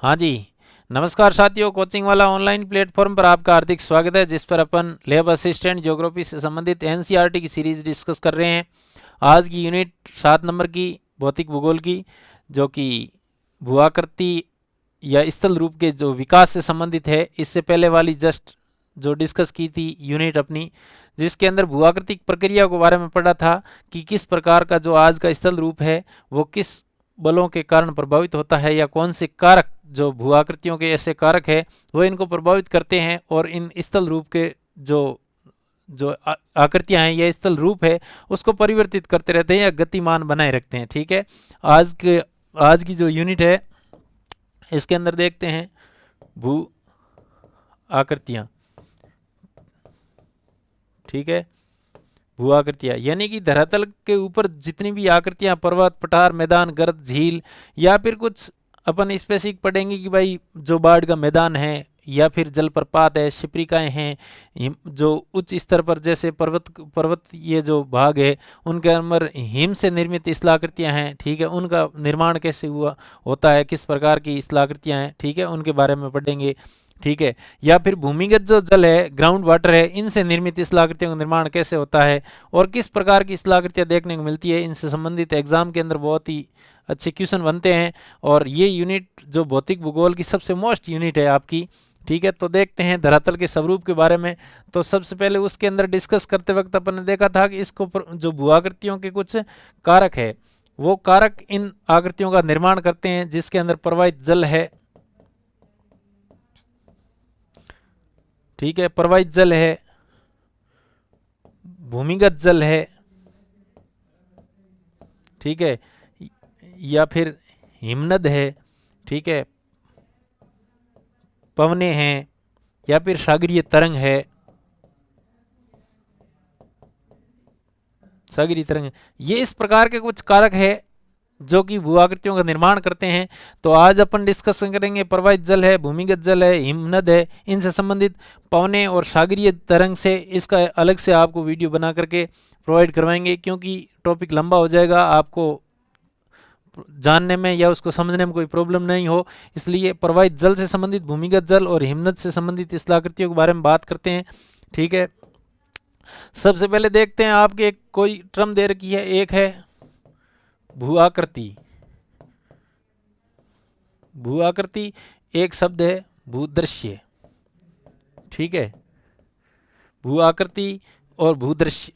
हाँ जी। नमस्कार साथियों, कोचिंग वाला ऑनलाइन प्लेटफॉर्म पर आपका हार्दिक स्वागत है, जिस पर अपन लैब असिस्टेंट ज्योग्राफी से संबंधित एनसीईआरटी की सीरीज डिस्कस कर रहे हैं। आज की यूनिट 7 नंबर की भौतिक भूगोल की, जो कि भूआकृति या स्थल रूप के जो विकास से संबंधित है। इससे पहले वाली जस्ट जो डिस्कस की थी यूनिट अपनी, जिसके अंदर भूआकृतिक प्रक्रिया के बारे में पढ़ा था कि किस प्रकार का जो आज का स्थल रूप है वो किस बलों के कारण प्रभावित होता है, या कौन से कारक जो भूआकृतियों के ऐसे कारक है वो इनको प्रभावित करते हैं और इन स्थल रूप के जो जो आकृतियां हैं या स्थल रूप है उसको परिवर्तित करते रहते हैं या गतिमान बनाए रखते हैं। ठीक है, आज की जो यूनिट है इसके अंदर देखते हैं भू आकृतियां। ठीक है, भू आकृतियां यानी कि धरातल के ऊपर जितनी भी आकृतियां, पर्वत, पठार, मैदान, गर्त, झील, या फिर कुछ अपन स्पेसिफिक पढ़ेंगे कि भाई जो बाढ़ का मैदान है या फिर जलप्रपात है, शिप्रिकाएं हैं, जो उच्च स्तर पर जैसे पर्वत ये जो भाग है उनके अंदर हिम से निर्मित स्थलाकृतियां हैं। ठीक है, उनका निर्माण कैसे हुआ होता है, किस प्रकार की स्थलाकृतियां हैं, ठीक है, उनके बारे में पढ़ेंगे। ठीक है, या फिर भूमिगत जो जल है, ग्राउंड वाटर है, इनसे निर्मित स्थलाकृतियों का निर्माण कैसे होता है और किस प्रकार की स्थलाकृतियां देखने को मिलती है। इनसे संबंधित एग्जाम के अंदर बहुत ही अच्छे क्वेश्चन बनते हैं और ये यूनिट जो भौतिक भूगोल की सबसे मोस्ट यूनिट है आपकी। ठीक है, तो देखते हैं धरातल के स्वरूप के बारे में। तो सबसे पहले उसके अंदर डिस्कस करते वक्त अपन ने देखा था कि इसको जो भूआकृतियों के कुछ कारक है, वो कारक इन आकृतियों का निर्माण करते हैं, जिसके अंदर प्रवाहित जल है। ठीक है, प्रवाहित जल है, भूमिगत जल है, ठीक है, या फिर हिमनद है, ठीक है, पवने हैं, या फिर सागरीय तरंग है। सागरीय तरंग, ये इस प्रकार के कुछ कारक है जो कि भूआकृतियों का निर्माण करते हैं। तो आज अपन डिस्कशन करेंगे प्रवाहित जल है, भूमिगत जल है, हिमनद है, इनसे संबंधित पवने और सागरीय तरंग से इसका अलग से आपको वीडियो बना करके प्रोवाइड करवाएंगे, क्योंकि टॉपिक लंबा हो जाएगा, आपको जानने में या उसको समझने में कोई प्रॉब्लम नहीं हो, इसलिए प्रवाहित जल से संबंधित, भूमिगत जल और हिमनद से संबंधित स्थलाकृतियों के बारे में बात करते हैं। ठीक है, सबसे पहले देखते हैं आपके कोई टर्म दे रखी है, एक है भूआकृति। भूआकृति एक शब्द है भूदृश्य। ठीक है, भूआकृति और भूदृश्य,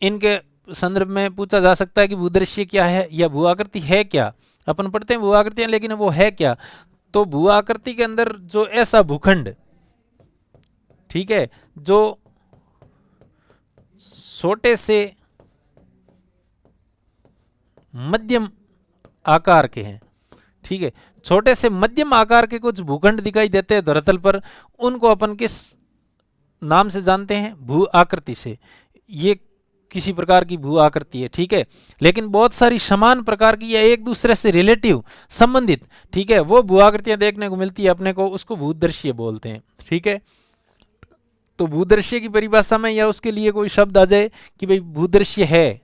इनके संदर्भ में पूछा जा सकता है कि भूदृश्य क्या है या भूआकृति है क्या। अपन पढ़ते हैं भूआकृतियां, लेकिन वो है क्या। तो भूआकृति के अंदर जो ऐसा भूखंड, ठीक है, जो छोटे से मध्यम आकार के हैं, ठीक है, छोटे से मध्यम आकार के कुछ भूखंड दिखाई देते हैं धरातल पर, उनको अपन किस नाम से जानते हैं? भू आकृति से। ये किसी प्रकार की भू आकृति है। ठीक है, लेकिन बहुत सारी समान प्रकार की या एक दूसरे से रिलेटिव संबंधित, ठीक है, वो भू आकृतियां देखने को मिलती है अपने को, उसको भूदृश्य बोलते हैं। ठीक है, तो भूदृश्य की परिभाषा में या उसके लिए कोई शब्द आ जाए कि भाई भूदृश्य है,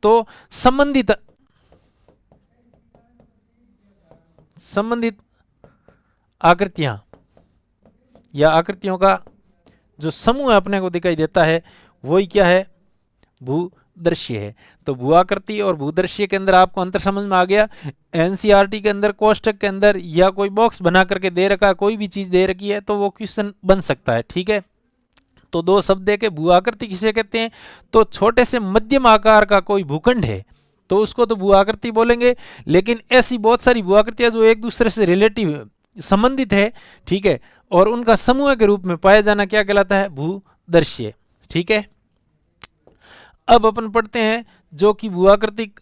तो संबंधित आकृतियां या आकृतियों का जो समूह अपने को दिखाई देता है वही क्या है? भूदृश्य है। तो भूआकृति और भूदृश्य के अंदर आपको अंतर समझ में आ गया। एनसीईआरटी के अंदर कोष्टक के अंदर या कोई बॉक्स बना करके दे रखा, कोई भी चीज दे रखी है तो वो क्वेश्चन बन सकता है। ठीक है, तो दो शब्द दे के भूआकृति किसे कहते हैं? तो छोटे से मध्यम आकार का कोई भूखंड है तो उसको तो भूआकृति बोलेंगे, लेकिन ऐसी बहुत सारी भूआकृतियां जो एक दूसरे से रिलेटिव संबंधित है, ठीक है, और उनका समूह के रूप में पाया जाना क्या कहलाता है? भूदृश्य। ठीक है, अब अपन पढ़ते हैं जो कि भूआकृतिक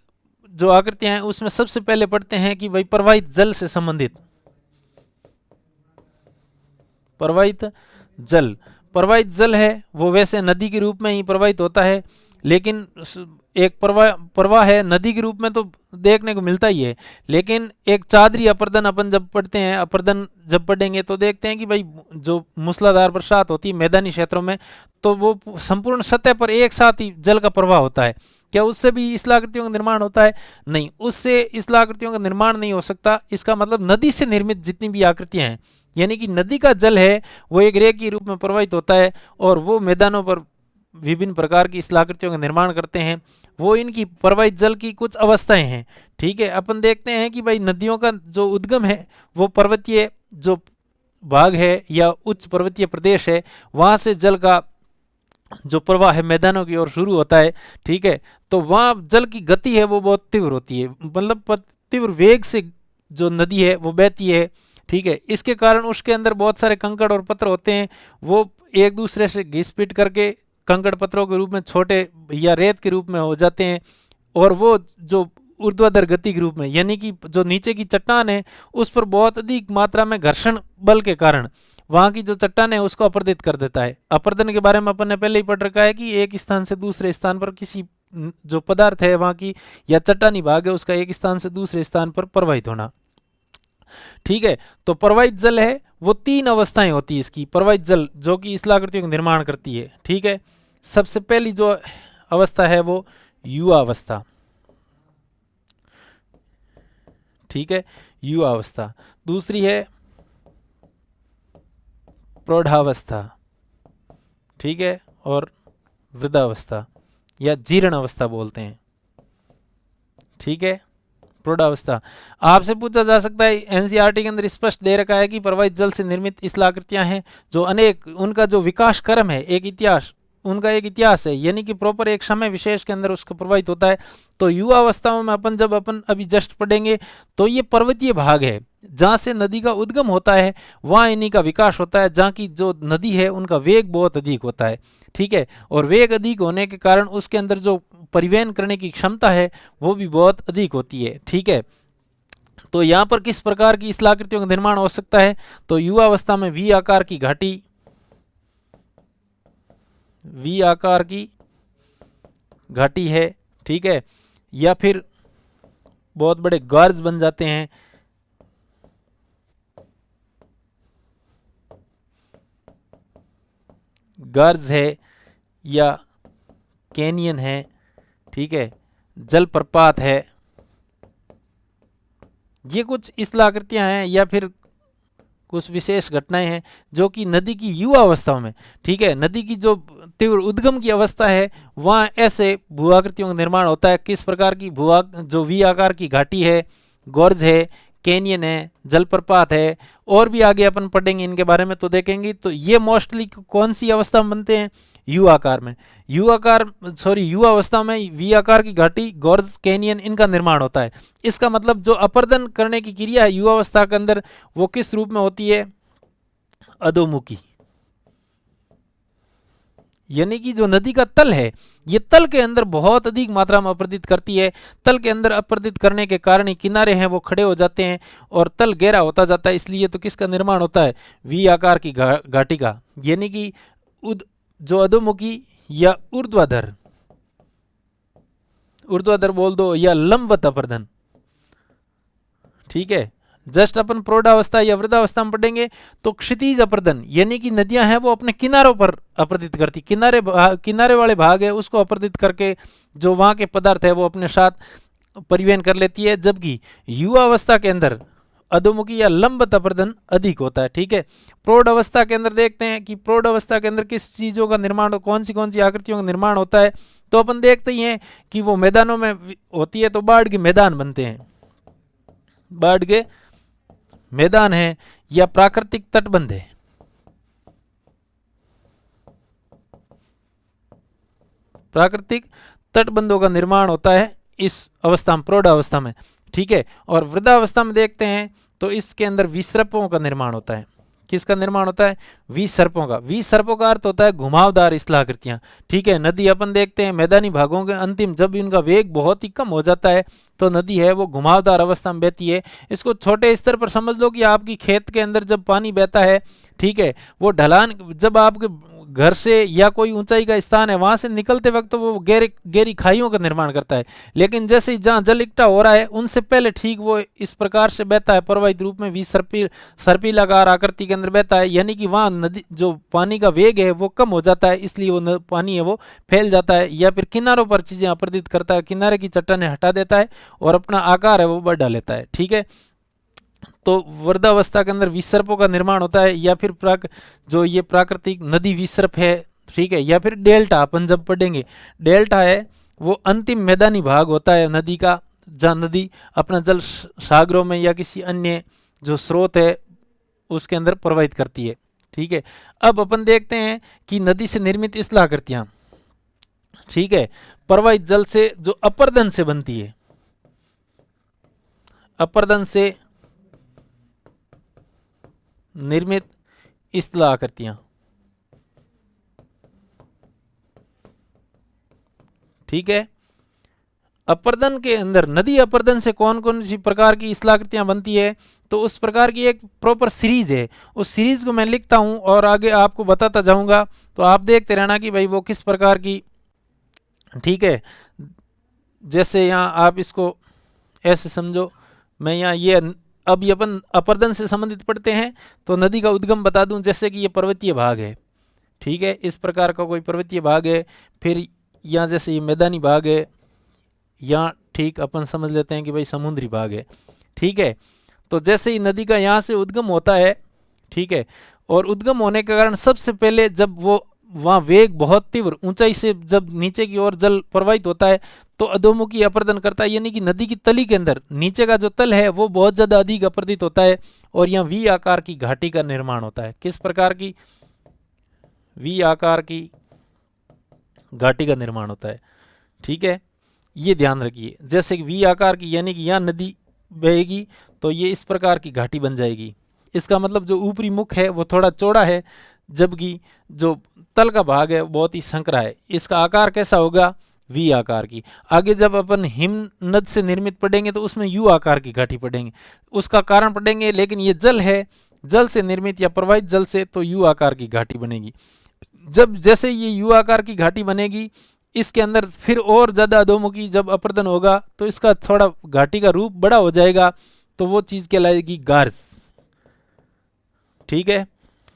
जो आकृतियां हैं उसमें सबसे पहले पढ़ते हैं कि भाई प्रवाहित जल से संबंधित। प्रवाहित जल है वो वैसे नदी के रूप में ही प्रवाहित होता है, लेकिन एक प्रवाह है नदी के रूप में तो देखने को मिलता ही है, लेकिन एक चादरी अपर्दन अपन जब पढ़ते हैं, अपर्दन जब पढ़ेंगे तो देखते हैं कि भाई जो मूसलाधार बरसात होती है मैदानी क्षेत्रों में, तो वो संपूर्ण सतह पर एक साथ ही जल का प्रवाह होता है। क्या उससे भी स्थलाकृतियों का निर्माण होता है? नहीं, उससे स्थलाकृतियों का निर्माण नहीं हो सकता। इसका मतलब नदी से निर्मित जितनी भी आकृतियां हैं, यानी कि नदी का जल है वो एक रेख के रूप में प्रवाहित होता है और वो मैदानों पर विभिन्न प्रकार की स्थलाकृतियों का निर्माण करते हैं। वो इनकी प्रवाहित जल की कुछ अवस्थाएं हैं। ठीक है, अपन देखते हैं कि भाई नदियों का जो उद्गम है वो पर्वतीय जो भाग है या उच्च पर्वतीय प्रदेश है, वहाँ से जल का जो प्रवाह है मैदानों की ओर शुरू होता है। ठीक है, तो वहाँ जल की गति है वो बहुत तीव्र होती है, मतलब तीव्र वेग से जो नदी है वो बहती है। ठीक है, इसके कारण उसके अंदर बहुत सारे कंकड़ और पत्थर होते हैं, वो एक दूसरे से घिस पिट करके कंकड़ पत्थरों के रूप में छोटे या रेत के रूप में हो जाते हैं, और वो जो ऊर्ध्वाधर गति के रूप में, यानी कि जो नीचे की चट्टान है उस पर बहुत अधिक मात्रा में घर्षण बल के कारण वहाँ की जो चट्टान है उसको अपर्दित कर देता है। अपर्दन के बारे में अपन ने पहले ही पढ़ रखा है कि एक स्थान से दूसरे स्थान पर किसी जो पदार्थ है वहाँ की या चट्टानी भाग है उसका एक स्थान से दूसरे स्थान पर प्रवाहित होना। ठीक है, तो प्रवाहित जल है वो तीन अवस्थाएं होती है इसकी, प्रवाहित जल जो कि स्थलाकृतियों का निर्माण करती है। ठीक है, सबसे पहली जो अवस्था है वो युवा अवस्था। ठीक है, युवा अवस्था। दूसरी है प्रौढ़ावस्था। ठीक है, और वृद्धावस्था या जीर्ण अवस्था बोलते हैं। ठीक है, प्रौढ़ावस्था। आपसे पूछा जा सकता है, एनसीईआरटी के अंदर स्पष्ट दे रखा है कि प्रवाहित जल से निर्मित स्थलाकृतियां हैं जो अनेक, उनका जो विकास क्रम है, एक इतिहास, उनका एक इतिहास है, यानी कि प्रॉपर एक समय विशेष के अंदर उसका प्रवाहित होता है। तो युवा अवस्थाओं में अपन जब अपन अभी जस्ट पढ़ेंगे तो ये पर्वतीय भाग है जहाँ से नदी का उद्गम होता है, वहाँ इन्हीं का विकास होता है, जहाँ की जो नदी है उनका वेग बहुत अधिक होता है। ठीक है, और वेग अधिक होने के कारण उसके अंदर जो परिवहन करने की क्षमता है वो भी बहुत अधिक होती है। ठीक है, तो यहाँ पर किस प्रकार की स्थलाकृतियों का निर्माण हो सकता है? तो युवा अवस्था में वी आकार की घाटी, वी आकार की घाटी है। ठीक है, या फिर बहुत बड़े गर्ज बन जाते हैं। गर्ज है या कैनियन है। ठीक है, जलप्रपात है। ये कुछ स्थलाकृतियां हैं या फिर कुछ विशेष घटनाएं हैं जो कि नदी की युवा अवस्था में, ठीक है, नदी की जो तीव्र उद्गम की अवस्था है वहाँ ऐसे भूआकृतियों का निर्माण होता है। किस प्रकार की भू, जो वी आकार की घाटी है, गोर्ज है, कैनियन है, जलप्रपात है, और भी आगे अपन पढ़ेंगे इनके बारे में तो देखेंगे। तो ये मोस्टली कौन सी अवस्था में बनते हैं? यू आकार में, युवा अवस्था में वी आकार की घाटी, गोर्ज, कैनियन, इनका निर्माण होता है। इसका मतलब जो अपर्दन करने की क्रिया है युवा अवस्था के अंदर वो किस रूप में होती है? अधोमुखी, यानी कि जो नदी का तल है ये तल के अंदर बहुत अधिक मात्रा में अपर्दित करती है। तल के अंदर अपर्दित करने के कारण ही किनारे हैं वो खड़े हो जाते हैं और तल गहरा होता जाता है। इसलिए तो किसका निर्माण होता है? वी आकार की घाटी का, यानी कि जो अधोमुखी या ऊर्ध्वाधर बोल दो या लंबवत अपर्दन। ठीक है, जस्ट अपन प्रौढ़ावस्था या वृद्धावस्था में पढ़ेंगे तो क्षितिज अपर्दन, यानी कि नदियां हैं वो अपने किनारों पर अपर्दित करती, किनारे वाले भाग है उसको अपर्दित करके जो वहां के पदार्थ है वो अपने साथ परिवहन कर लेती है। जबकि युवा अवस्था के अंदर अधोमुखी या लंबवत अपर्दन अधिक होता है। ठीक है, प्रौढ़ अवस्था के अंदर देखते हैं कि प्रौढ़ अवस्था के अंदर किस चीजों का निर्माण, कौन सी आकृतियों का निर्माण होता है। तो अपन देखते ही हैं कि वो मैदानों में होती है तो बाढ़ के मैदान बनते हैं, बाढ़ के मैदान है या प्राकृतिक तटबंध है। प्राकृतिक तटबंधों का निर्माण होता है इस अवस्था में, प्रौढ़ अवस्था में। ठीक है, और वृद्धावस्था में देखते हैं तो इसके अंदर विसर्पों का निर्माण होता है। किसका निर्माण होता है? विसर्पों का। विसर्पों का अर्थ होता है घुमावदार स्थलाकृतियां। ठीक है, नदी अपन देखते हैं मैदानी भागों के अंतिम जब इनका वेग बहुत ही कम हो जाता है तो नदी है वो घुमावदार अवस्था में बहती है। इसको छोटे स्तर पर समझ लो कि आपकी खेत के अंदर जब पानी बहता है, ठीक है, वो ढलान, जब आपके घर से या कोई ऊंचाई का स्थान है वहां से निकलते वक्त तो वो गहरी खाइयों का निर्माण करता है, लेकिन जैसे ही जहाँ जल इकट्ठा हो रहा है उनसे पहले ठीक वो इस प्रकार से बहता है, प्रवाहित रूप में भी सर्पिलाकार आकृति के अंदर बहता है, यानी कि वहाँ नदी जो पानी का वेग है वो कम हो जाता है, इसलिए वो पानी है वो फैल जाता है, या फिर किनारों पर चीजें अपरदित करता है, किनारे की चट्टानें हटा देता है और अपना आकार है वो बढ़ा लेता है। ठीक है, तो वृद्धावस्था के अंदर विसर्पों का निर्माण होता है, या फिर जो ये प्राकृतिक नदी विसर्प है, ठीक है, या फिर डेल्टा अपन जब पढ़ेंगे, डेल्टा है वो अंतिम मैदानी भाग होता है नदी का, जहाँ नदी अपना जल सागरों में या किसी अन्य जो स्रोत है उसके अंदर प्रवाहित करती है। ठीक है, अब अपन देखते हैं कि नदी से निर्मित स्थलाकृतियां, ठीक है, प्रवाहित जल से जो अपर्दन से बनती है, अपर्दन से निर्मित स्थलाकृतियां, ठीक है, अपर्दन के अंदर नदी अपर्दन से कौन कौन सी प्रकार की स्थलाकृतियां बनती है, तो उस प्रकार की एक प्रॉपर सीरीज है, उस सीरीज को मैं लिखता हूं और आगे आपको बताता जाऊंगा, तो आप देखते रहना कि भाई वो किस प्रकार की। ठीक है, जैसे यहाँ आप इसको ऐसे समझो, मैं यहाँ ये अब ये अपन अपर्दन से संबंधित पढ़ते हैं तो नदी का उद्गम बता दूं, जैसे कि ये पर्वतीय भाग है, ठीक है, इस प्रकार का कोई पर्वतीय भाग है, फिर यहाँ जैसे ये मैदानी भाग है, यहाँ ठीक अपन समझ लेते हैं कि भाई समुद्री भाग है। ठीक है, तो जैसे ही नदी का यहाँ से उद्गम होता है, ठीक है, और उद्गम होने के कारण सबसे पहले जब वो वहाँ वेग बहुत तीव्र ऊंचाई से जब नीचे की ओर जल प्रवाहित होता है तो अधोमुखी अपर्दन करता है, यानी कि नदी की तली के अंदर नीचे का जो तल है वो बहुत ज़्यादा अधिक अपरदित होता है और यहाँ वी आकार की घाटी का निर्माण होता है। किस प्रकार की? वी आकार की घाटी का निर्माण होता है। ठीक है, ये ध्यान रखिए, जैसे कि वी आकार की, यानी कि यहाँ नदी बहेगी तो ये इस प्रकार की घाटी बन जाएगी, इसका मतलब जो ऊपरी मुख है वो थोड़ा चौड़ा है, जबकि जो तल का भाग है बहुत ही संकरा है। इसका आकार कैसा होगा? वी आकार की। आगे जब अपन हिमनद से निर्मित पढ़ेंगे तो उसमें यू आकार की घाटी पढ़ेंगे, उसका कारण पढ़ेंगे, लेकिन ये जल है, जल से निर्मित या प्रवाहित जल से, तो यू आकार की घाटी बनेगी। जब जैसे ये यू आकार की घाटी बनेगी, इसके अंदर फिर और ज़्यादा अधोमुखी जब अपर्दन होगा तो इसका थोड़ा घाटी का रूप बड़ा हो जाएगा, तो वो चीज़ कहलाएगी गार्ज। ठीक है,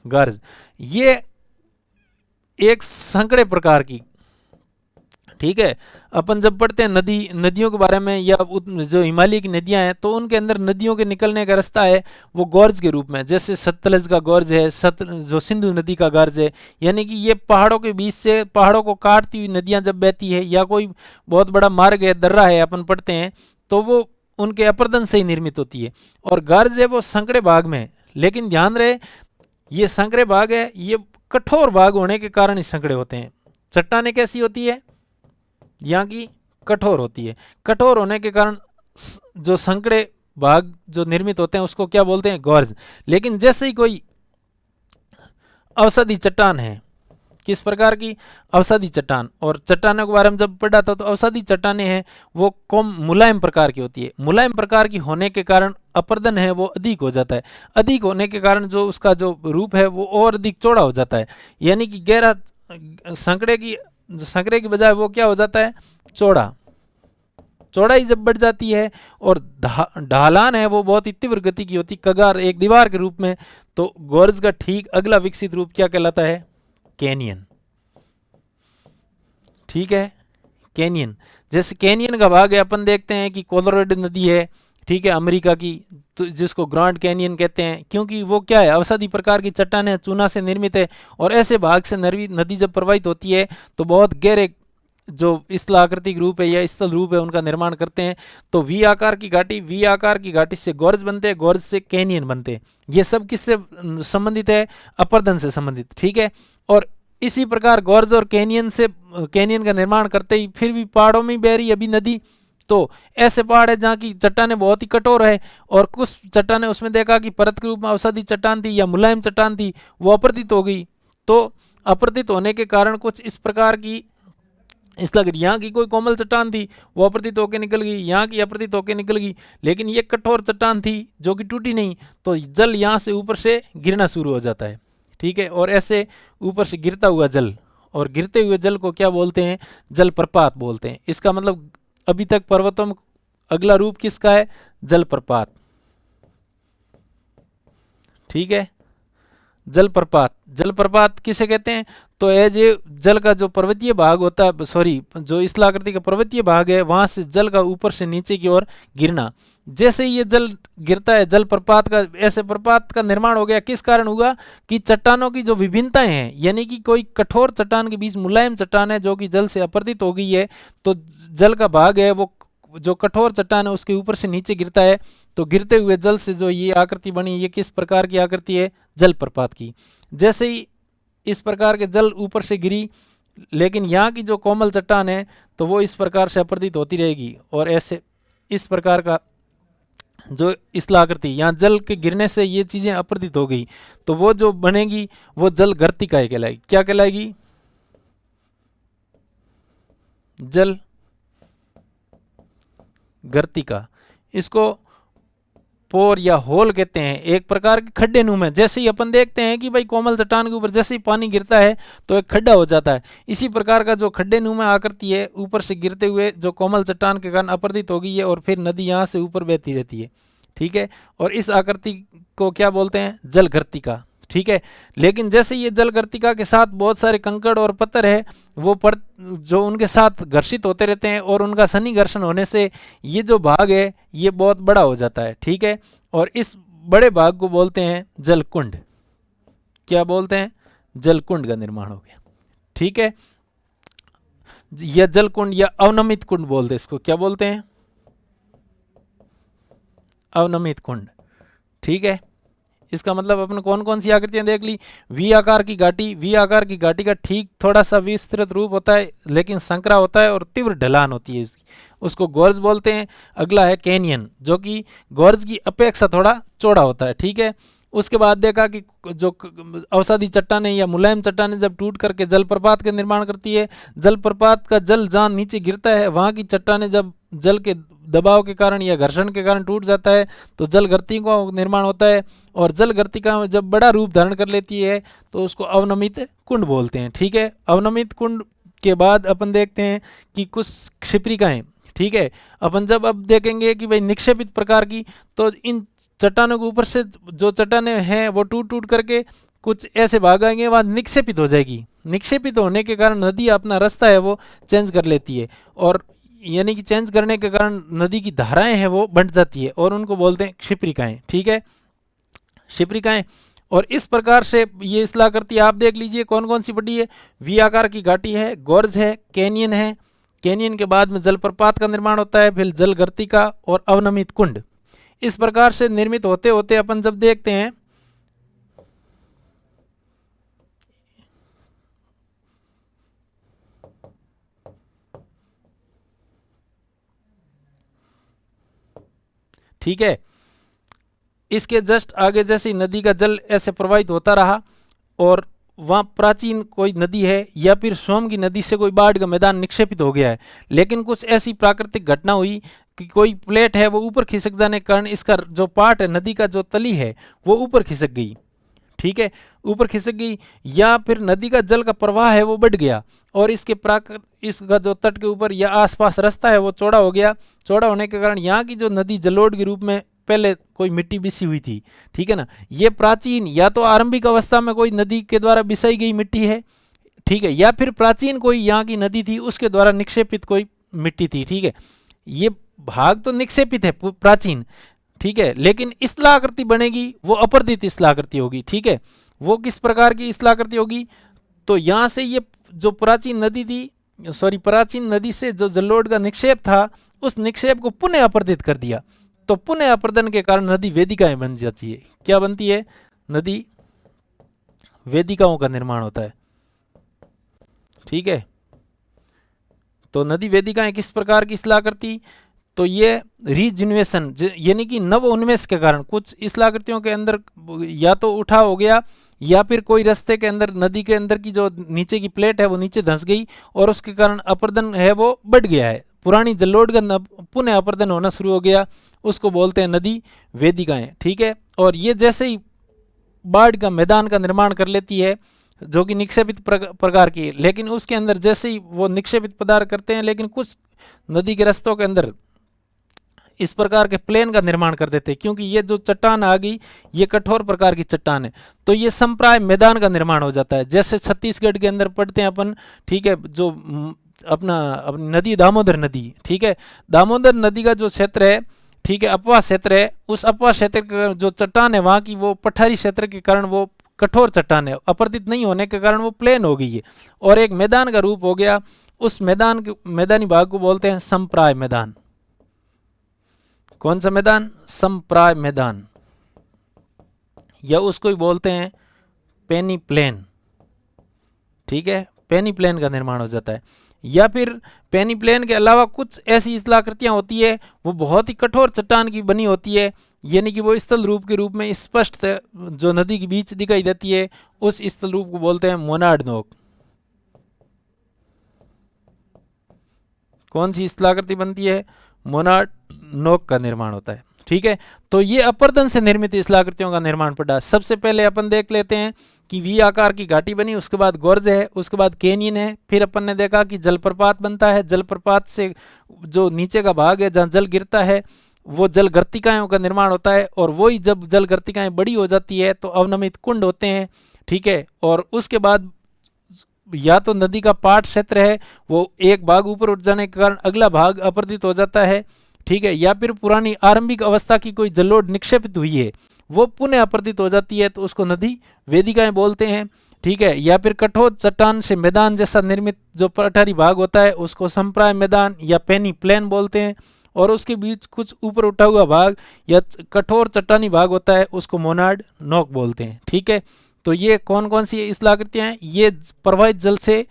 गार्ज ये एक संकड़े प्रकार की। ठीक है, अपन जब पढ़ते हैं नदियों के बारे में या जो हिमालय की नदियां हैं तो उनके अंदर नदियों के निकलने का रास्ता है वो गॉर्ज के रूप में, जैसे सतलज का गॉर्ज है, जो सिंधु नदी का गॉर्ज है, यानी कि ये पहाड़ों के बीच से पहाड़ों को काटती हुई नदियां जब बहती है या कोई बहुत बड़ा मार्ग है, दर्रा है, अपन पढ़ते हैं तो वो उनके अपर्दन से ही निर्मित होती है। और गॉर्ज है वो संकड़े भाग में, लेकिन ध्यान रहे ये संकरे भाग है, ये कठोर भाग होने के कारण ही संकड़े होते हैं। चट्टानें कैसी होती है? यहाँ की कठोर होती है, कठोर होने के कारण जो संकड़े भाग जो निर्मित होते हैं उसको क्या बोलते हैं? गॉर्ज। लेकिन जैसे ही कोई अवसादी चट्टान है, किस प्रकार की? अवसादी चट्टान, और चट्टानों के बारे में जब पढ़ा था तो अवसादी चट्टानें हैं वो कम मुलायम प्रकार की होती है, मुलायम प्रकार की होने के कारण अपर्दन है वो अधिक हो जाता है, अधिक होने के कारण जो उसका जो रूप है वो और अधिक चौड़ा हो जाता है, यानी कि गहरा संकरे की बजाय वो क्या हो जाता है? चौड़ा। चौड़ाई जब बढ़ जाती है और ढालान है वो बहुत ही तीव्र गति की होती, कगार एक दीवार के रूप में, तो गॉर्ज का ठीक अगला विकसित रूप क्या कहलाता है? कैनियन। ठीक है, कैनियन। जैसे कैनियन का भाग है, अपन देखते हैं कि कोलोराडो नदी है, ठीक है, अमेरिका की, तो जिसको ग्रैंड कैनियन कहते हैं, क्योंकि वो क्या है? अवसादी प्रकार की चट्टानें चूना से निर्मित है, और ऐसे भाग से नदी जब प्रवाहित होती है तो बहुत गहरे जो स्थलाकृतिक रूप है या स्थल रूप है उनका निर्माण करते हैं। तो वी आकार की घाटी, वी आकार की घाटी से गॉर्ज बनते हैं, गॉर्ज से कैनियन बनते हैं। ये सब किससे संबंधित है? अपर्दन से संबंधित। ठीक है, और इसी प्रकार गॉर्ज और कैनियन का निर्माण करते ही फिर भी पहाड़ों में बह रही अभी नदी, तो ऐसे पहाड़ है जहाँ की चट्टानें बहुत ही कठोर है, और कुछ चट्टानें उसमें देखा कि परत के रूप में अवसादी चट्टान थी या मुलायम चट्टान थी, वो अपरदित हो गई। तो अपरदित होने के कारण कुछ इस प्रकार की यहाँ की कोई कोमल चट्टान थी वो अपरदित होकर निकल गई, यहाँ की अपरदित होकर निकल गई, लेकिन ये कठोर चट्टान थी जो कि टूटी नहीं, तो जल यहाँ से ऊपर से गिरना शुरू हो जाता है। ठीक है। और ऐसे ऊपर से गिरता हुआ जल, और गिरते हुए जल को क्या बोलते हैं? जलप्रपात बोलते हैं। इसका मतलब अभी तक पर्वतों में अगला रूप किसका है? जलप्रपात, ठीक है। जलप्रपात, जलप्रपात किसे कहते हैं? तो ये जल का जो पर्वतीय भाग होता है, सॉरी, जो स्थलाकृति का पर्वतीय भाग है, वहां से जल का ऊपर से नीचे की ओर गिरना। जैसे ये जल गिरता है जलप्रपात का, ऐसे प्रपात का निर्माण हो गया। किस कारण हुआ? कि चट्टानों की जो विभिन्नताएं हैं, यानी कि कोई कठोर चट्टान के बीच मुलायम चट्टान है जो कि जल से अपरदित हो गई है, तो जल का भाग है वो जो कठोर चट्टान है उसके ऊपर से नीचे गिरता है, तो गिरते हुए जल से जो ये आकृति बनी, ये किस प्रकार की आकृति है? जलप्रपात की। जैसे ही इस प्रकार के जल ऊपर से गिरी, लेकिन यहाँ की जो कोमल चट्टान है तो वो इस प्रकार से अपरदित होती रहेगी, और ऐसे इस प्रकार का जो स्थलाकृति, यहाँ जल के गिरने से ये चीजें अपरदित हो गई, तो वो जो बनेगी वो जल गर्तिका कहलाएगी। क्या कहलाएगी? जल गर्तिका। इसको पोर या होल कहते हैं, एक प्रकार के खड्डे नुमा है। जैसे ही अपन देखते हैं कि भाई कोमल चट्टान के ऊपर जैसे ही पानी गिरता है तो एक खड्डा हो जाता है, इसी प्रकार का जो खड्डे नुमा आकृति है ऊपर से गिरते हुए जो कोमल चट्टान के कारण अपरदित हो गई है, और फिर नदी यहाँ से ऊपर बहती रहती है, ठीक है। और इस आकृति को क्या बोलते हैं? जल गर्तिका, ठीक है। लेकिन जैसे ये जल गर्तिका के साथ बहुत सारे कंकड़ और पत्थर है, वो जो उनके साथ घर्षित होते रहते हैं, और उनका सनी घर्षण होने से ये जो भाग है ये बहुत बड़ा हो जाता है, ठीक है। और इस बड़े भाग को बोलते हैं जलकुंड। क्या बोलते हैं? जलकुंड का निर्माण हो गया, ठीक है। यह जलकुंड या अवनमित कुंड बोलते हैं इसको। क्या बोलते हैं? अवनमित कुंड, ठीक है। इसका मतलब अपन कौन कौन सी आकृतियां देख ली? वी आकार की घाटी, वी आकार की घाटी का ठीक थोड़ा सा विस्तृत रूप होता है लेकिन संकरा होता है और तीव्र ढलान होती है उसकी, उसको गोर्ज बोलते हैं। अगला है कैनियन, जो कि गोर्ज की अपेक्षा थोड़ा चौड़ा होता है, ठीक है। उसके बाद देखा कि जो अवसादी चट्टानें या मुलायम चट्टानें जब टूट करके जलप्रपात का निर्माण करती है, जलप्रपात का जल जहाँ नीचे गिरता है वहाँ की चट्टानें जब जल के दबाव के कारण या घर्षण के कारण टूट जाता है तो जल गर्तिका का निर्माण होता है, और जल गर्तिका जब बड़ा रूप धारण कर लेती है तो उसको अवनमित कुंड बोलते हैं, ठीक है। अवनमित कुंड के बाद अपन देखते हैं कि कुछ क्षिप्रिकाएं, ठीक है। अपन जब अब देखेंगे कि भाई निक्षेपित प्रकार की, तो इन चट्टानों के ऊपर से जो चट्टानें हैं वो टूट टूट करके कुछ ऐसे भाग आएंगे, वहाँ निक्षेपित हो जाएगी। निक्षेपित होने के कारण नदी अपना रास्ता है वो चेंज कर लेती है, और यानी कि चेंज करने के कारण नदी की धाराएं हैं वो बंट जाती है, और उनको बोलते हैं क्षिप्रिकाएं, ठीक है। क्षिप्रिकाएं। और इस प्रकार से ये स्थलाकृति आप देख लीजिए कौन कौन सी बड़ी है। वी आकार की घाटी है, गोर्ज है, कैनियन है, कैनियन के बाद में जलप्रपात का निर्माण होता है, फिर जल गर्तिका और अवनमित कुंड। इस प्रकार से निर्मित होते होते अपन जब देखते हैं ठीक है, इसके जस्ट आगे जैसे नदी का जल ऐसे प्रवाहित होता रहा, और वहाँ प्राचीन कोई नदी है या फिर सोम की नदी से कोई बाढ़ का मैदान निक्षेपित हो गया है, लेकिन कुछ ऐसी प्राकृतिक घटना हुई कि कोई प्लेट है वो ऊपर खिसक जाने के कारण इसका जो पार्ट है, नदी का जो तली है वो ऊपर खिसक गई, ठीक है, ऊपर खिसक गई, या फिर नदी का जल का प्रवाह है वो बढ़ गया, और इसका जो तट के ऊपर या आसपास रास्ता है वो चौड़ा हो गया। चौड़ा होने के कारण यहाँ की जो नदी जलोढ़ के रूप में पहले कोई मिट्टी बिसी हुई थी, ठीक है ना, ये प्राचीन या तो आरंभिक अवस्था में कोई नदी के द्वारा बिसाई गई मिट्टी है, ठीक है, या फिर प्राचीन कोई यहाँ की नदी थी उसके द्वारा निक्षेपित कोई मिट्टी थी, ठीक है। ये भाग तो निक्षेपित है प्राचीन, ठीक है, लेकिन स्थलाकृति बनेगी वो अपरदित स्थलाकृति होगी, ठीक है। वो किस प्रकार की स्थलाकृति होगी? तो यहाँ से ये जो प्राचीन नदी थी, प्राचीन नदी से जो जलोढ़ का निक्षेप था उस निक्षेप को पुनः अपरदित कर दिया, तो पुनः अपरदन के कारण नदी वेदिकाएं बन जाती है। क्या बनती है? नदी वेदिकाओं का निर्माण होता है, ठीक है। तो नदी वेदिकाएं किस प्रकार की स्थलाकृति? तो ये रीजिन्वेशन यानी कि नव उन्मेष के कारण कुछ स्थलाकृतियों के अंदर या तो उठा हो गया, या फिर कोई रास्ते के अंदर नदी के अंदर की जो नीचे की प्लेट है वो नीचे धंस गई और उसके कारण अपरदन है वो बढ़ गया है, पुरानी जलोढ़ का पुनः अपरदन होना शुरू हो गया, उसको बोलते हैं नदी वेदिकाएं, ठीक है। और ये जैसे ही बाढ़ का मैदान का निर्माण कर लेती है जो कि निक्षेपित प्रकार की है। लेकिन उसके अंदर जैसे ही वो निक्षेपित पदार्थ करते हैं, लेकिन कुछ नदी के रास्तों के अंदर इस प्रकार के प्लेन का निर्माण कर देते हैं, क्योंकि ये जो चट्टान आ गई ये कठोर प्रकार की चट्टान है, तो ये संप्राय मैदान का निर्माण हो जाता है। जैसे छत्तीसगढ़ के अंदर पढ़ते हैं अपन, ठीक है, जो अपनी नदी दामोदर नदी, ठीक है, दामोदर नदी का जो क्षेत्र है, ठीक है, अपवा क्षेत्र है, उस अपवा क्षेत्र का जो चट्टान है वहाँ की वो पठारी क्षेत्र के कारण वो कठोर चट्टान है, अपरदित नहीं होने के कारण वो प्लेन हो गई है और एक मैदान का रूप हो गया। उस मैदानी भाग को बोलते हैं संप्राय मैदान। कौन सा मैदान? संप्राय मैदान, या उसको ही बोलते हैं पेनी प्लेन, ठीक है, पेनी प्लेन का निर्माण हो जाता है। या फिर पेनी प्लेन के अलावा कुछ ऐसी स्थलाकृतियां होती है वो बहुत ही कठोर चट्टान की बनी होती है, यानी कि वो स्थल रूप के रूप में स्पष्ट जो नदी के बीच दिखाई देती है, उस स्थल रूप को बोलते हैं मोनाड नोक। कौन सी स्थलाकृति बनती है? मोनाड नोक का निर्माण होता है, ठीक है। तो ये अपरदन से निर्मित स्थलाकृतियों का निर्माण पड़ा। सबसे पहले अपन देख लेते हैं कि वी आकार की घाटी बनी, उसके बाद गोर्ज है, उसके बाद कैनियन है, फिर अपन ने देखा कि जलप्रपात बनता है, जलप्रपात से जो नीचे का भाग है जहाँ जल गिरता है वो जल गर्तिकाओं का निर्माण होता है, और वही जब जल गर्तिकाएं बड़ी हो जाती है तो अवनमित कुंड होते हैं, ठीक है। और उसके बाद या तो नदी का पाट क्षेत्र है वो एक भाग ऊपर उठ जाने के कारण अगला भाग अपरदित हो जाता है, ठीक है, या फिर पुरानी आरंभिक अवस्था की कोई जलोढ़ निक्षेपित हुई है वो पुनः अपरदित हो जाती है तो उसको नदी वेदिकाएं बोलते हैं, ठीक है। या फिर कठोर चट्टान से मैदान जैसा निर्मित जो पठारी भाग होता है उसको संप्राय मैदान या पेनी प्लेन बोलते हैं, और उसके बीच कुछ ऊपर उठा हुआ भाग या कठोर चट्टानी भाग होता है उसको मोनाड नोक बोलते हैं, ठीक है। तो ये कौन कौन सी स्थलाकृतियां हैं? ये प्रवाहित जल से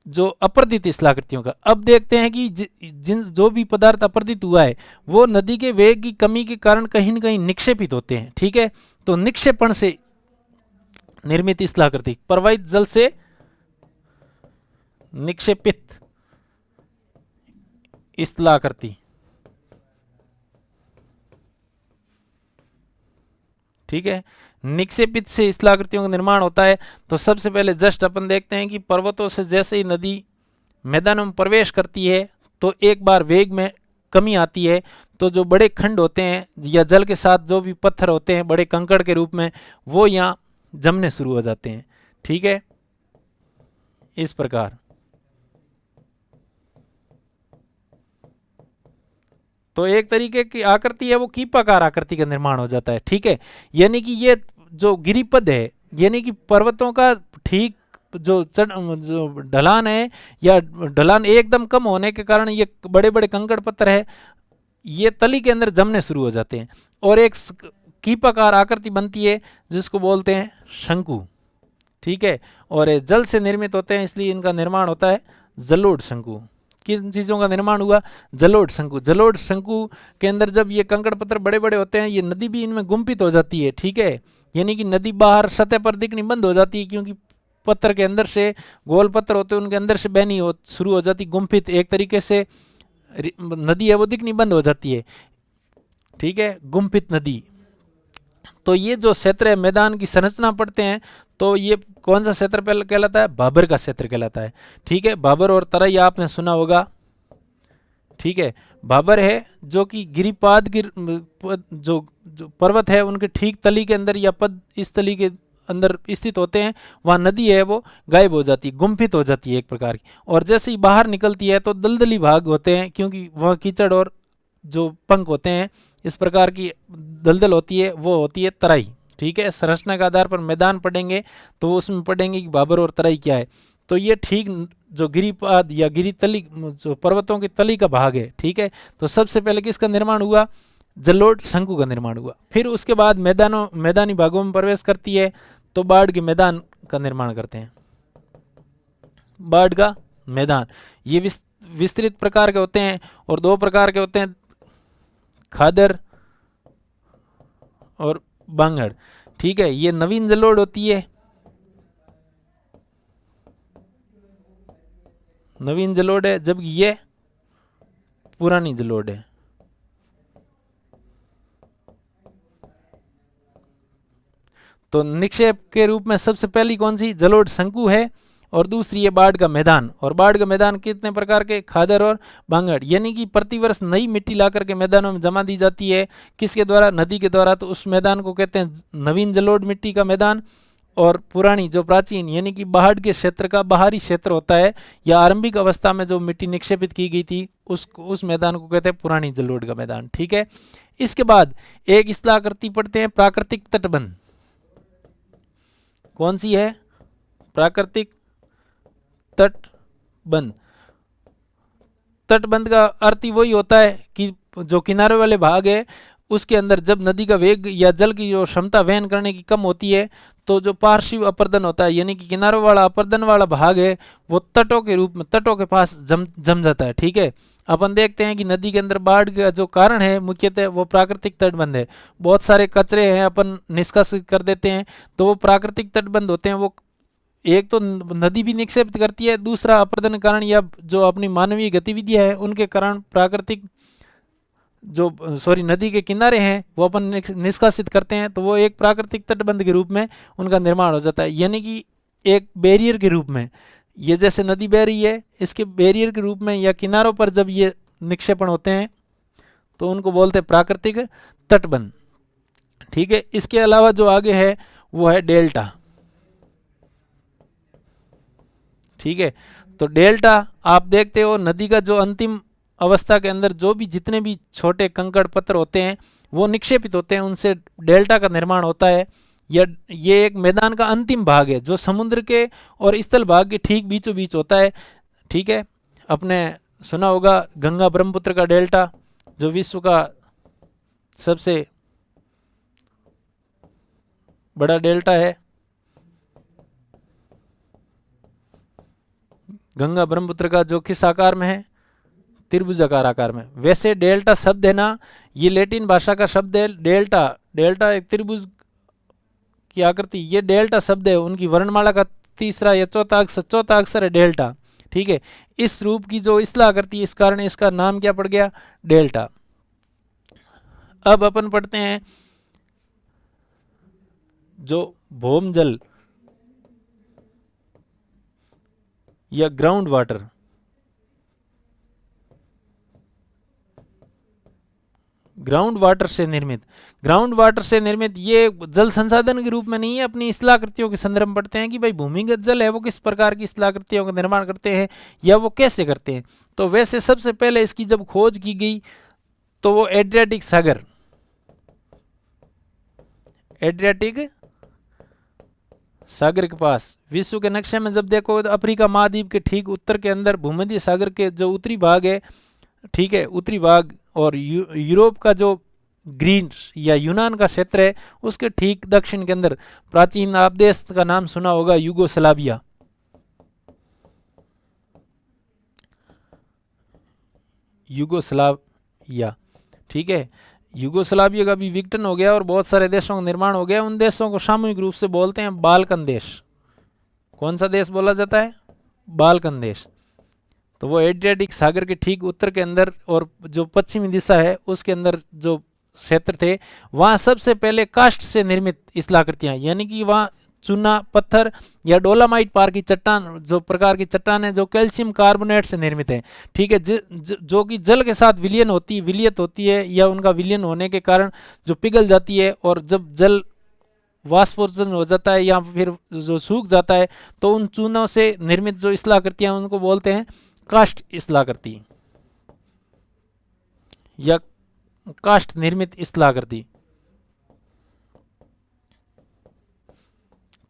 जो अपरदित स्थलाकृतियों का। अब देखते हैं कि जिन जो भी पदार्थ अपरदित हुआ है वो नदी के वेग की कमी के कारण कहीं न कहीं निक्षेपित होते हैं, ठीक है। तो निक्षेपण से निर्मित स्थलाकृति, प्रवाहित जल से निक्षेपित स्थलाकृति, ठीक है, निक्षेपित से स्थलाकृतियों का निर्माण होता है। तो सबसे पहले जस्ट अपन देखते हैं कि पर्वतों से जैसे ही नदी मैदानों में प्रवेश करती है तो एक बार वेग में कमी आती है, तो जो बड़े खंड होते हैं या जल के साथ जो भी पत्थर होते हैं बड़े कंकड़ के रूप में वो यहाँ जमने शुरू हो जाते हैं, ठीक है, इस प्रकार। तो एक तरीके की आकृति है वो कीपाकार आकृति का निर्माण हो जाता है, ठीक है। यानी कि ये जो गिरिपद है, यानी कि पर्वतों का ठीक जो ढलान है या ढलान एकदम कम होने के कारण ये बड़े बड़े कंकड़ पत्थर है ये तली के अंदर जमने शुरू हो जाते हैं और एक कीपाकार आकृति बनती है जिसको बोलते हैं शंकु, ठीक है। और ये जल से निर्मित होते हैं इसलिए इनका निर्माण होता है जलोढ़ शंकु। किन चीज़ों का निर्माण हुआ? जलोढ़ शंकु। जलोढ़ शंकु के अंदर जब ये कंकड़ पत्थर बड़े बड़े होते हैं ये नदी भी इनमें गुम्फित हो जाती है, ठीक है, यानी कि नदी बाहर सतह पर दिखनी बंद हो जाती है क्योंकि पत्थर के अंदर से गोल पत्थर होते हैं उनके अंदर से बहनी शुरू हो जाती, गुम्फित एक तरीके से नदी है वो दिखनी बंद हो जाती है, ठीक है, गुम्फित नदी। तो ये जो क्षेत्र है मैदान की संरचना पढ़ते हैं तो ये कौन सा क्षेत्र कहलाता है? भाबर का क्षेत्र कहलाता है, ठीक है। भाबर और तराई आपने सुना होगा, ठीक है। भाबर है जो कि गिरिपाद जो पर्वत है उनके ठीक तली के अंदर या पद इस तली के अंदर स्थित होते हैं, वहाँ नदी है वो गायब हो जाती है, गुम्फित हो जाती है एक प्रकार की, और जैसे ही बाहर निकलती है तो दलदली भाग होते हैं क्योंकि वहाँ कीचड़ और जो पंख होते हैं इस प्रकार की दलदल होती है वो होती है तराई, ठीक है। संरचना के आधार पर मैदान पढ़ेंगे तो उसमें पढ़ेंगे कि भाबर और तराई क्या है। तो ये ठीक जो गिरिपाद या गिरितली जो पर्वतों की तली का भाग है, ठीक है। तो सबसे पहले किसका निर्माण हुआ? जलोढ़ शंकु का निर्माण हुआ। फिर उसके बाद मैदानी भागों में प्रवेश करती है तो बाढ़ के मैदान का निर्माण करते हैं। बाढ़ का मैदान ये विस्तृत प्रकार के होते हैं और दो प्रकार के होते हैं, खादर और बांगड़, ठीक है। ये नवीन जलोढ़ होती है, नवीन जलोढ़ है, जबकि ये पुरानी जलोढ़ है। तो निक्षेप के रूप में सबसे पहली कौन सी, जलोढ़ शंकु है, और दूसरी है बाढ़ का मैदान। और बाढ़ का मैदान कितने प्रकार के, खादर और बांगड़, यानी कि प्रतिवर्ष नई मिट्टी ला करके मैदानों में जमा दी जाती है। किसके द्वारा, नदी के द्वारा। तो उस मैदान को कहते हैं नवीन जलोढ़ मिट्टी का मैदान। और पुरानी जो प्राचीन यानी कि बाढ़ के क्षेत्र का बाहरी क्षेत्र होता है या आरंभिक अवस्था में जो मिट्टी निक्षेपित की गई थी उस मैदान को कहते हैं पुरानी जलोढ़ का मैदान। ठीक है। इसके बाद एक इस्लाकृति पढ़ते हैं, प्राकृतिक तटबंध। कौन सी है, प्राकृतिक तटबंध। तटबंध का अर्थ ही वही होता है कि जो किनारे वाले भाग है उसके अंदर जब नदी का वेग या जल की जो क्षमता वहन करने की कम होती है तो जो पार्श्व अपर्दन होता है यानी कि किनारों वाला अपर्दन वाला भाग है वो तटों के रूप में तटों के पास जम जाता है। ठीक है। अपन देखते हैं कि नदी के अंदर बाढ़ का जो कारण है मुख्यतः वो प्राकृतिक तटबंध है। बहुत सारे कचरे हैं अपन निष्कासित कर देते हैं तो वो प्राकृतिक तटबंध होते हैं। वो एक तो नदी भी निक्षेपित करती है, दूसरा अपर्दन कारण या जो अपनी मानवीय गतिविधियां हैं उनके कारण प्राकृतिक नदी के किनारे हैं वो अपन निष्कासित करते हैं तो वो एक प्राकृतिक तटबंध के रूप में उनका निर्माण हो जाता है। यानी कि एक बैरियर के रूप में, ये जैसे नदी बह रही है इसके बैरियर के रूप में या किनारों पर जब ये निक्षेपण होते हैं तो उनको बोलते हैं प्राकृतिक तटबंध। ठीक है। इसके अलावा जो आगे है वो है डेल्टा। ठीक है। तो डेल्टा आप देखते हो नदी का जो अंतिम अवस्था के अंदर जो भी जितने भी छोटे कंकड़ पत्थर होते हैं वो निक्षेपित होते हैं, उनसे डेल्टा का निर्माण होता है। ये एक मैदान का अंतिम भाग है जो समुद्र के और स्थल भाग के ठीक बीचों बीच होता है। ठीक है। आपने सुना होगा गंगा ब्रह्मपुत्र का डेल्टा जो विश्व का सबसे बड़ा डेल्टा है, गंगा ब्रह्मपुत्र का, जो किस आकार में है, त्रिभुजाकार आकार में। वैसे डेल्टा शब्द है ना, ये लैटिन भाषा का शब्द है डेल्टा। डेल्टा एक त्रिभुज की आकृति, ये डेल्टा शब्द है, उनकी वर्णमाला का तीसरा या चौथा अक्षर है डेल्टा। ठीक है। इस रूप की जो इसला आकृति है इस कारण इसका नाम क्या पड़ गया, डेल्टा। अब अपन पढ़ते हैं जो भौमजल या ग्राउंड वाटर, ग्राउंड वाटर से निर्मित ये जल संसाधन के रूप में नहीं है, अपनी स्थलाकृतियों के संदर्भ में पढ़ते हैं कि भाई भूमिगत जल है वो किस प्रकार की स्थलाकृतियों का निर्माण करते हैं या वो कैसे करते हैं। तो वैसे सबसे पहले इसकी जब खोज की गई तो वो एड्रियाटिक सागर के पास, विश्व के नक्शे में जब देखो तो अफ्रीका महाद्वीप के ठीक उत्तर के अंदर भूमध्य सागर के जो उत्तरी भाग है, ठीक है, उत्तरी भाग, और यूरोप का जो ग्रीन या यूनान का क्षेत्र है उसके ठीक दक्षिण के अंदर प्राचीन आप देश का नाम सुना होगा यूगोस्लाविया। ठीक है। यूगोस्लाविया का भी विघटन हो गया और बहुत सारे देशों का निर्माण हो गया। उन देशों को सामूहिक रूप से बोलते हैं बाल्कन देश। कौन सा देश बोला जाता है, बाल्कन देश। तो वो एड्रियाटिक सागर के ठीक उत्तर के अंदर और जो पश्चिमी दिशा है उसके अंदर जो क्षेत्र थे वहाँ सबसे पहले काष्ठ से निर्मित स्थलाकृतियाँ, यानी कि वहाँ चूना पत्थर या डोलामाइट पार की चट्टान, जो प्रकार की चट्टान है जो कैल्शियम कार्बोनेट से निर्मित है। ठीक है। जो कि जल के साथ विलियत होती है या उनका विलयन होने के कारण जो पिघल जाती है, और जब जल वाष्पोत्सर्जन हो जाता है या फिर जो सूख जाता है तो उन चूनों से निर्मित जो स्थलाकृतियाँ उनको बोलते हैं काष्ठ स्थलाकृति या काष्ठ निर्मित स्थलाकृति।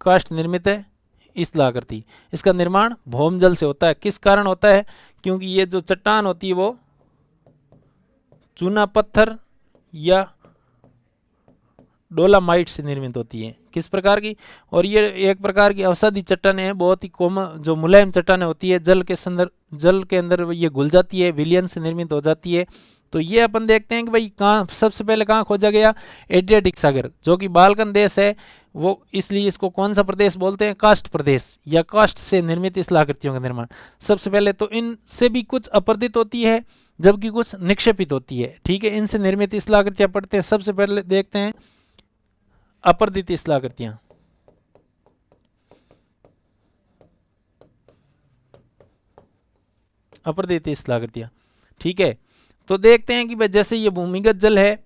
काष्ठ निर्मित स्थलाकृति, इसका निर्माण भौमजल से होता है। किस कारण होता है, क्योंकि ये जो चट्टान होती है वो चूना पत्थर या डोलामाइट से निर्मित होती है। किस प्रकार की, और ये एक प्रकार की अवसादी चट्टानें हैं, बहुत ही कोमल जो मुलायम चट्टानें होती है, जल के अंदर ये घुल जाती है, विलयन से निर्मित हो जाती है। तो ये अपन देखते हैं कि भाई कहाँ सबसे पहले कहाँ खोजा गया, एड्रियाटिक सागर, जो कि बाल्कन देश है वो, इसलिए इसको कौन सा प्रदेश बोलते हैं, काष्ठ प्रदेश या काष्ठ से निर्मित स्थलाकृतियों का निर्माण। सबसे पहले तो इनसे भी कुछ अपर्दित होती है जबकि कुछ निक्षेपित होती है। ठीक है। इनसे निर्मित स्थलाकृतियाँ पढ़ते हैं। सबसे पहले देखते हैं अपर्दित स्थलाकृतियाँ। अपर्दितीय स्थलाकृतियाँ। ठीक है, तो देखते हैं कि भाई जैसे ये भूमिगत जल है,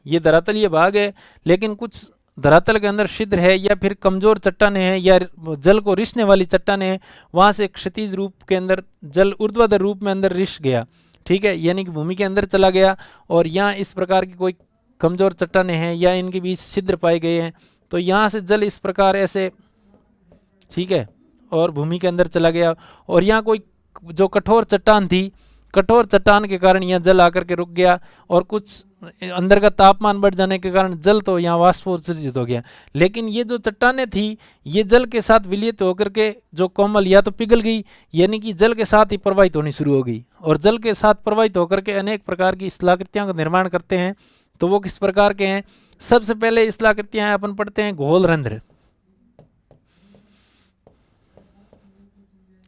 ये धरातलीय भाग है, लेकिन कुछ धरातल के अंदर छिद्र है या फिर कमजोर चट्टानें हैं या जल को रिसने वाली चट्टानें हैं, वहां से क्षैतिज रूप के अंदर जल ऊर्ध्वाधर रूप में अंदर रिस गया। ठीक है, यानी कि भूमि के अंदर चला गया और यहाँ इस प्रकार की कोई कमजोर चट्टानें हैं या इनके बीच छिद्र पाए गए हैं, तो यहाँ से जल इस प्रकार ऐसे, ठीक है, और भूमि के अंदर चला गया। और यहाँ कोई जो कठोर चट्टान थी, कठोर चट्टान के कारण यहाँ जल आकर के रुक गया और कुछ अंदर का तापमान बढ़ जाने के कारण जल तो यहाँ वाष्पोत्सर्जित हो गया। लेकिन ये जो चट्टानें थी ये जल के साथ विलीत होकर के जो कोमल या तो पिघल गई, यानी कि जल के साथ ही प्रवाहित होनी शुरू हो गई, और जल के साथ प्रवाहित होकर के अनेक प्रकार की स्थलाकृतियों का निर्माण करते हैं। तो वो किस प्रकार के हैं? सबसे पहले स्थलाकृतियां अपन पढ़ते हैं घोल रंध्र।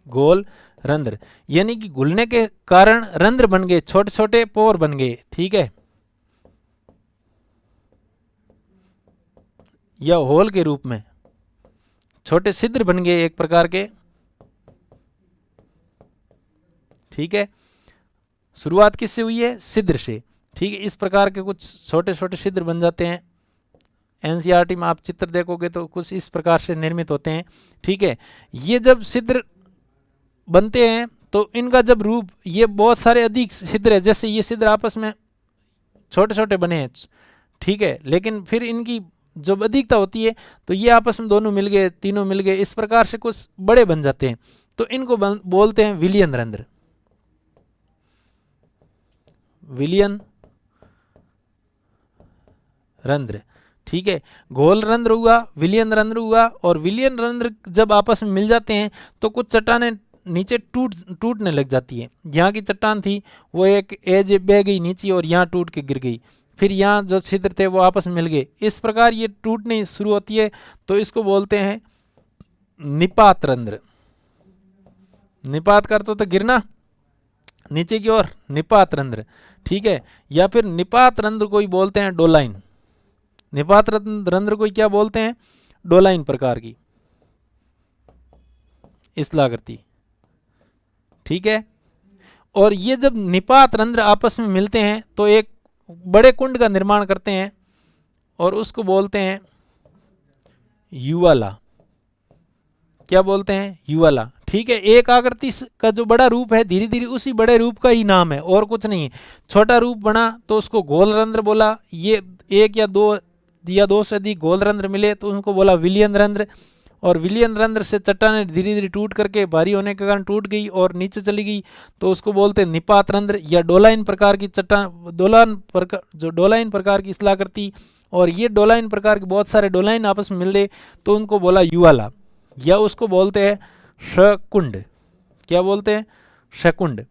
घोल रंध्र यानी कि घुलने के कारण रंध्र बन गए, छोटे छोटे पोर बन गए। ठीक है, या होल के रूप में छोटे छिद्र बन गए एक प्रकार के। ठीक है, शुरुआत किससे हुई है? छिद्र से। ठीक है, इस प्रकार के कुछ छोटे छोटे छिद्र बन जाते हैं। एनसीईआरटी में आप चित्र देखोगे तो कुछ इस प्रकार से निर्मित होते हैं। ठीक है, ये जब छिद्र बनते हैं तो इनका जब रूप, ये बहुत सारे अधिक छिद्र है, जैसे ये छिद्र आपस में छोटे छोटे बने हैं। ठीक है, लेकिन फिर इनकी जब अधिकता होती है तो ये आपस में दोनों मिल गए, तीनों मिल गए, इस प्रकार से कुछ बड़े बन जाते हैं। तो इनको बोलते हैं विलियन रंध्र। विलियन रंध्र। ठीक है, घोल रंध्र हुआ, विलियन रंध्र हुआ, और विलियन रंध्र जब आपस में मिल जाते हैं तो कुछ चट्टानें नीचे टूटने लग जाती है। यहाँ की चट्टान थी वो एक एज बह गई नीचे और यहाँ टूट के गिर गई, फिर यहाँ जो छिद्र थे वो आपस में मिल गए, इस प्रकार ये टूटने शुरू होती है। तो इसको बोलते हैं निपात रंध्र। निपात का अर्थ होता है गिरना नीचे की ओर, निपात रंध्र। ठीक है, या फिर निपात रंध्र को ही बोलते हैं डोलाइन। निपात रंध्र को क्या बोलते हैं? डोलाइन प्रकार की स्थलाकृति। ठीक है, और ये जब निपात रंध्र आपस में मिलते हैं तो एक बड़े कुंड का निर्माण करते हैं और उसको बोलते हैं युवाला। क्या बोलते हैं? युवाला। ठीक है, एक आकृति का जो बड़ा रूप है धीरे धीरे उसी बड़े रूप का ही नाम है और कुछ नहीं है। छोटा रूप बना तो उसको घोल रंध्र बोला, ये एक या दो से अधिक घोल रंध्र मिले तो उनको बोला विलियन रंध्र, और विलियन रंध्र से चट्टानें धीरे धीरे टूट करके भारी होने के कारण टूट गई और नीचे चली गई तो उसको बोलते हैं निपात रंध्र या डोलाइन प्रकार की चट्टान, डोलाइन प्रकार की स्थलाकृति। और ये डोलाइन प्रकार के बहुत सारे डोलाइन आपस में मिल गए तो उनको बोला युवाला, या उसको बोलते हैं शकुंड। क्या बोलते हैं? शकुंड।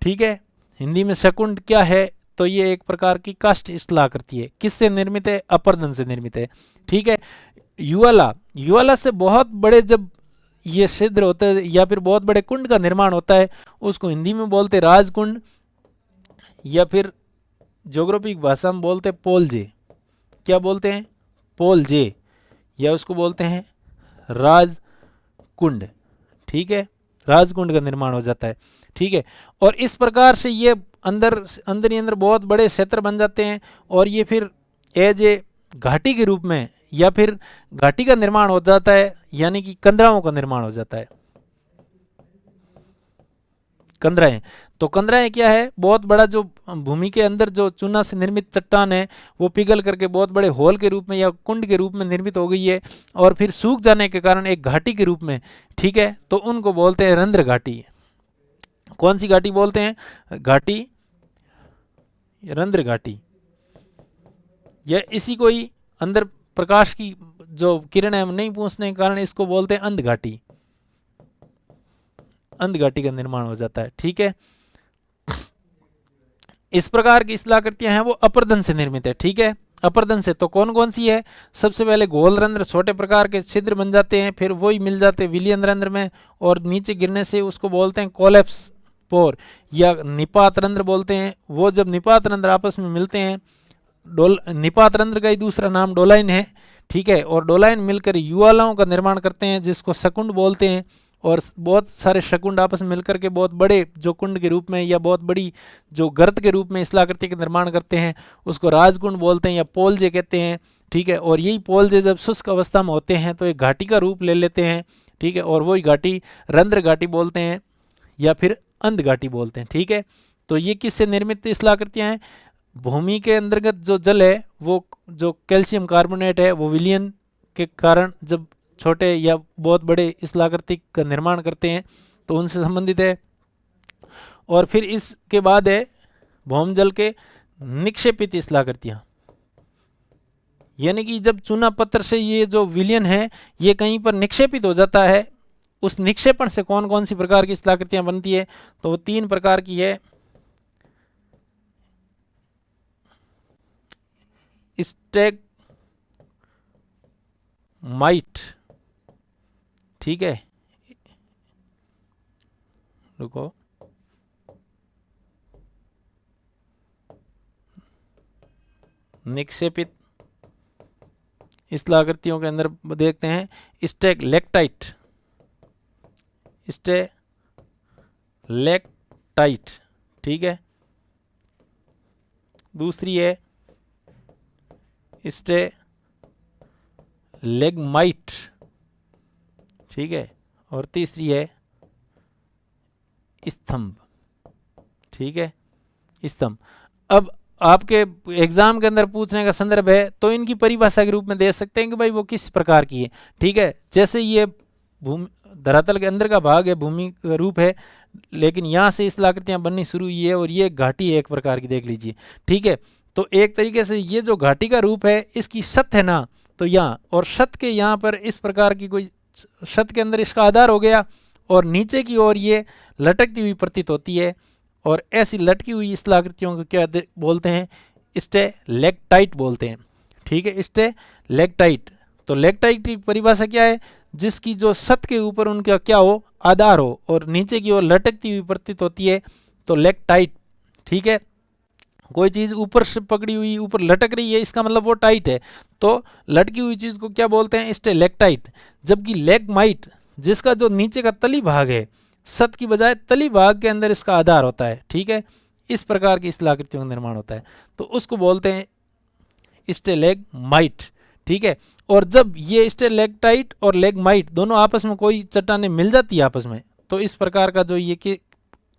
ठीक है, हिंदी में शकुंड क्या है? तो ये एक प्रकार की काष्ठ स्थलाकृति है। किससे निर्मित है? अपरदन से निर्मित है। ठीक है, युवाला से बहुत बड़े जब ये छिद्र होते हैं या फिर बहुत बड़े कुंड का निर्माण होता है उसको हिंदी में बोलते राजकुंड, या फिर ज्योग्राफिक भाषा में बोलते पोलजे। क्या बोलते हैं? पोलजे, या उसको बोलते हैं राजकुंड। ठीक है, राजकुंड का निर्माण हो जाता है। ठीक है, और इस प्रकार से ये अंदर ही अंदर बहुत बड़े क्षेत्र बन जाते हैं और ये फिर एज ए घाटी के रूप में या फिर घाटी का निर्माण हो जाता है, यानी कि कंदराओं का निर्माण हो जाता है। कंदराएं, तो कंदराएं क्या है? बहुत बड़ा जो भूमि के अंदर जो चूना से निर्मित चट्टान है वो पिघल करके बहुत बड़े होल के रूप में या कुंड के रूप में निर्मित हो गई है और फिर सूख जाने के कारण एक घाटी के रूप में। ठीक है, तो उनको बोलते हैं रंध्र घाटी। कौन सी घाटी बोलते हैं? घाटी, रंध्र घाटी। या इसी को ही अंदर प्रकाश की जो किरण है नहीं पहुंचने के कारण इसको बोलते हैं अंध घाटी। अंध घाटी का निर्माण हो जाता है। ठीक है, इस प्रकार की स्थलाकृतियां हैं वो अपरदन से निर्मित है। ठीक है, अपरदन से तो कौन कौन सी है? सबसे पहले घोल रंध्र, छोटे प्रकार के छिद्र बन जाते हैं, फिर वही मिल जाते हैं विलियन रंध्र में और नीचे गिरने से उसको बोलते हैं कोलैप्स पोर या निपात रंध्र बोलते हैं। वो जब निपात रंध्र आपस में मिलते हैं, निपात रंध्र का ही दूसरा नाम डोलाइन है। ठीक है, और डोलाइन मिलकर युवालाओं का निर्माण करते हैं जिसको शकुंड बोलते हैं, और बहुत सारे शकुंड आपस में मिलकर के बहुत बड़े जो कुंड के रूप में या बहुत बड़ी जो गर्त के रूप में स्थलाकृति का निर्माण करते हैं, उसको राजकुंड बोलते हैं या पोलजे कहते हैं। ठीक है, और यही पोलजे जब शुष्क अवस्था में होते हैं तो एक घाटी का रूप ले लेते हैं। ठीक है, और वही घाटी रंध्र घाटी बोलते हैं या फिर अंध घाटी बोलते हैं। ठीक है, तो ये किससे निर्मित स्थलाकृतियाँ हैं? भूमि के अंतर्गत जो जल है वो जो कैल्शियम कार्बोनेट है वो विलयन के कारण जब छोटे या बहुत बड़े स्थलाकृति का निर्माण करते हैं तो उनसे संबंधित है। और फिर इसके बाद है भौमजल के निक्षेपित स्थलाकृतियाँ, यानी कि जब चूना पत्थर से ये जो विलयन है ये कहीं पर निक्षेपित हो जाता है, उस निक्षेपण से कौन कौन सी प्रकार की स्थलाकृतियाँ बनती है? तो वो 3 प्रकार की है। स्टैगमाइट, ठीक है, रुको, निक्षेपित स्थलाकृतियों के अंदर देखते हैं स्टैगलैक्टाइट, स्टैगलैक्टाइट, ठीक है। दूसरी है स्टैलेग्माइट, ठीक है, और तीसरी है स्तंभ, ठीक है, स्तंभ। अब आपके एग्जाम के अंदर पूछने का संदर्भ है तो इनकी परिभाषा के रूप में दे सकते हैं कि भाई वो किस प्रकार की है। ठीक है, जैसे ये भूमि धरातल के अंदर का भाग है, भूमि का रूप है, लेकिन यहाँ से स्थलाकृतियाँ बननी शुरू हुई है और ये घाटी है एक प्रकार की, देख लीजिए। ठीक है, तो एक तरीके से ये जो घाटी का रूप है इसकी छत है ना, तो यहाँ और छत के यहाँ पर इस प्रकार की कोई छत के अंदर इसका आधार हो गया और नीचे की ओर ये लटकती हुई प्रतीत होती है, और ऐसी लटकी हुई स्थलाकृतियों को क्या बोलते हैं? स्टैलेक्टाइट बोलते हैं। ठीक है, स्टैलेक्टाइट। तो लेक्टाइट की परिभाषा क्या है? जिसकी जो छत के ऊपर उनका क्या हो? आधार हो, और नीचे की ओर लटकती हुई प्रतीत होती है, तो लेक्टाइट। ठीक है, कोई चीज़ ऊपर से पकड़ी हुई ऊपर लटक रही है इसका मतलब वो टाइट है, तो लटकी हुई चीज़ को क्या बोलते हैं? स्टैलेक्टाइट। जबकि लेगमाइट जिसका जो नीचे का तली भाग है, छत की बजाय तली भाग के अंदर इसका आधार होता है। ठीक है, इस प्रकार की स्थलाकृतियों का निर्माण होता है, तो उसको बोलते हैं स्टैलेग्माइट। ठीक है, और जब ये स्टैलेक्टाइट और लेगमाइट दोनों आपस में कोई चट्टानें मिल जाती है आपस में, तो इस प्रकार का जो ये के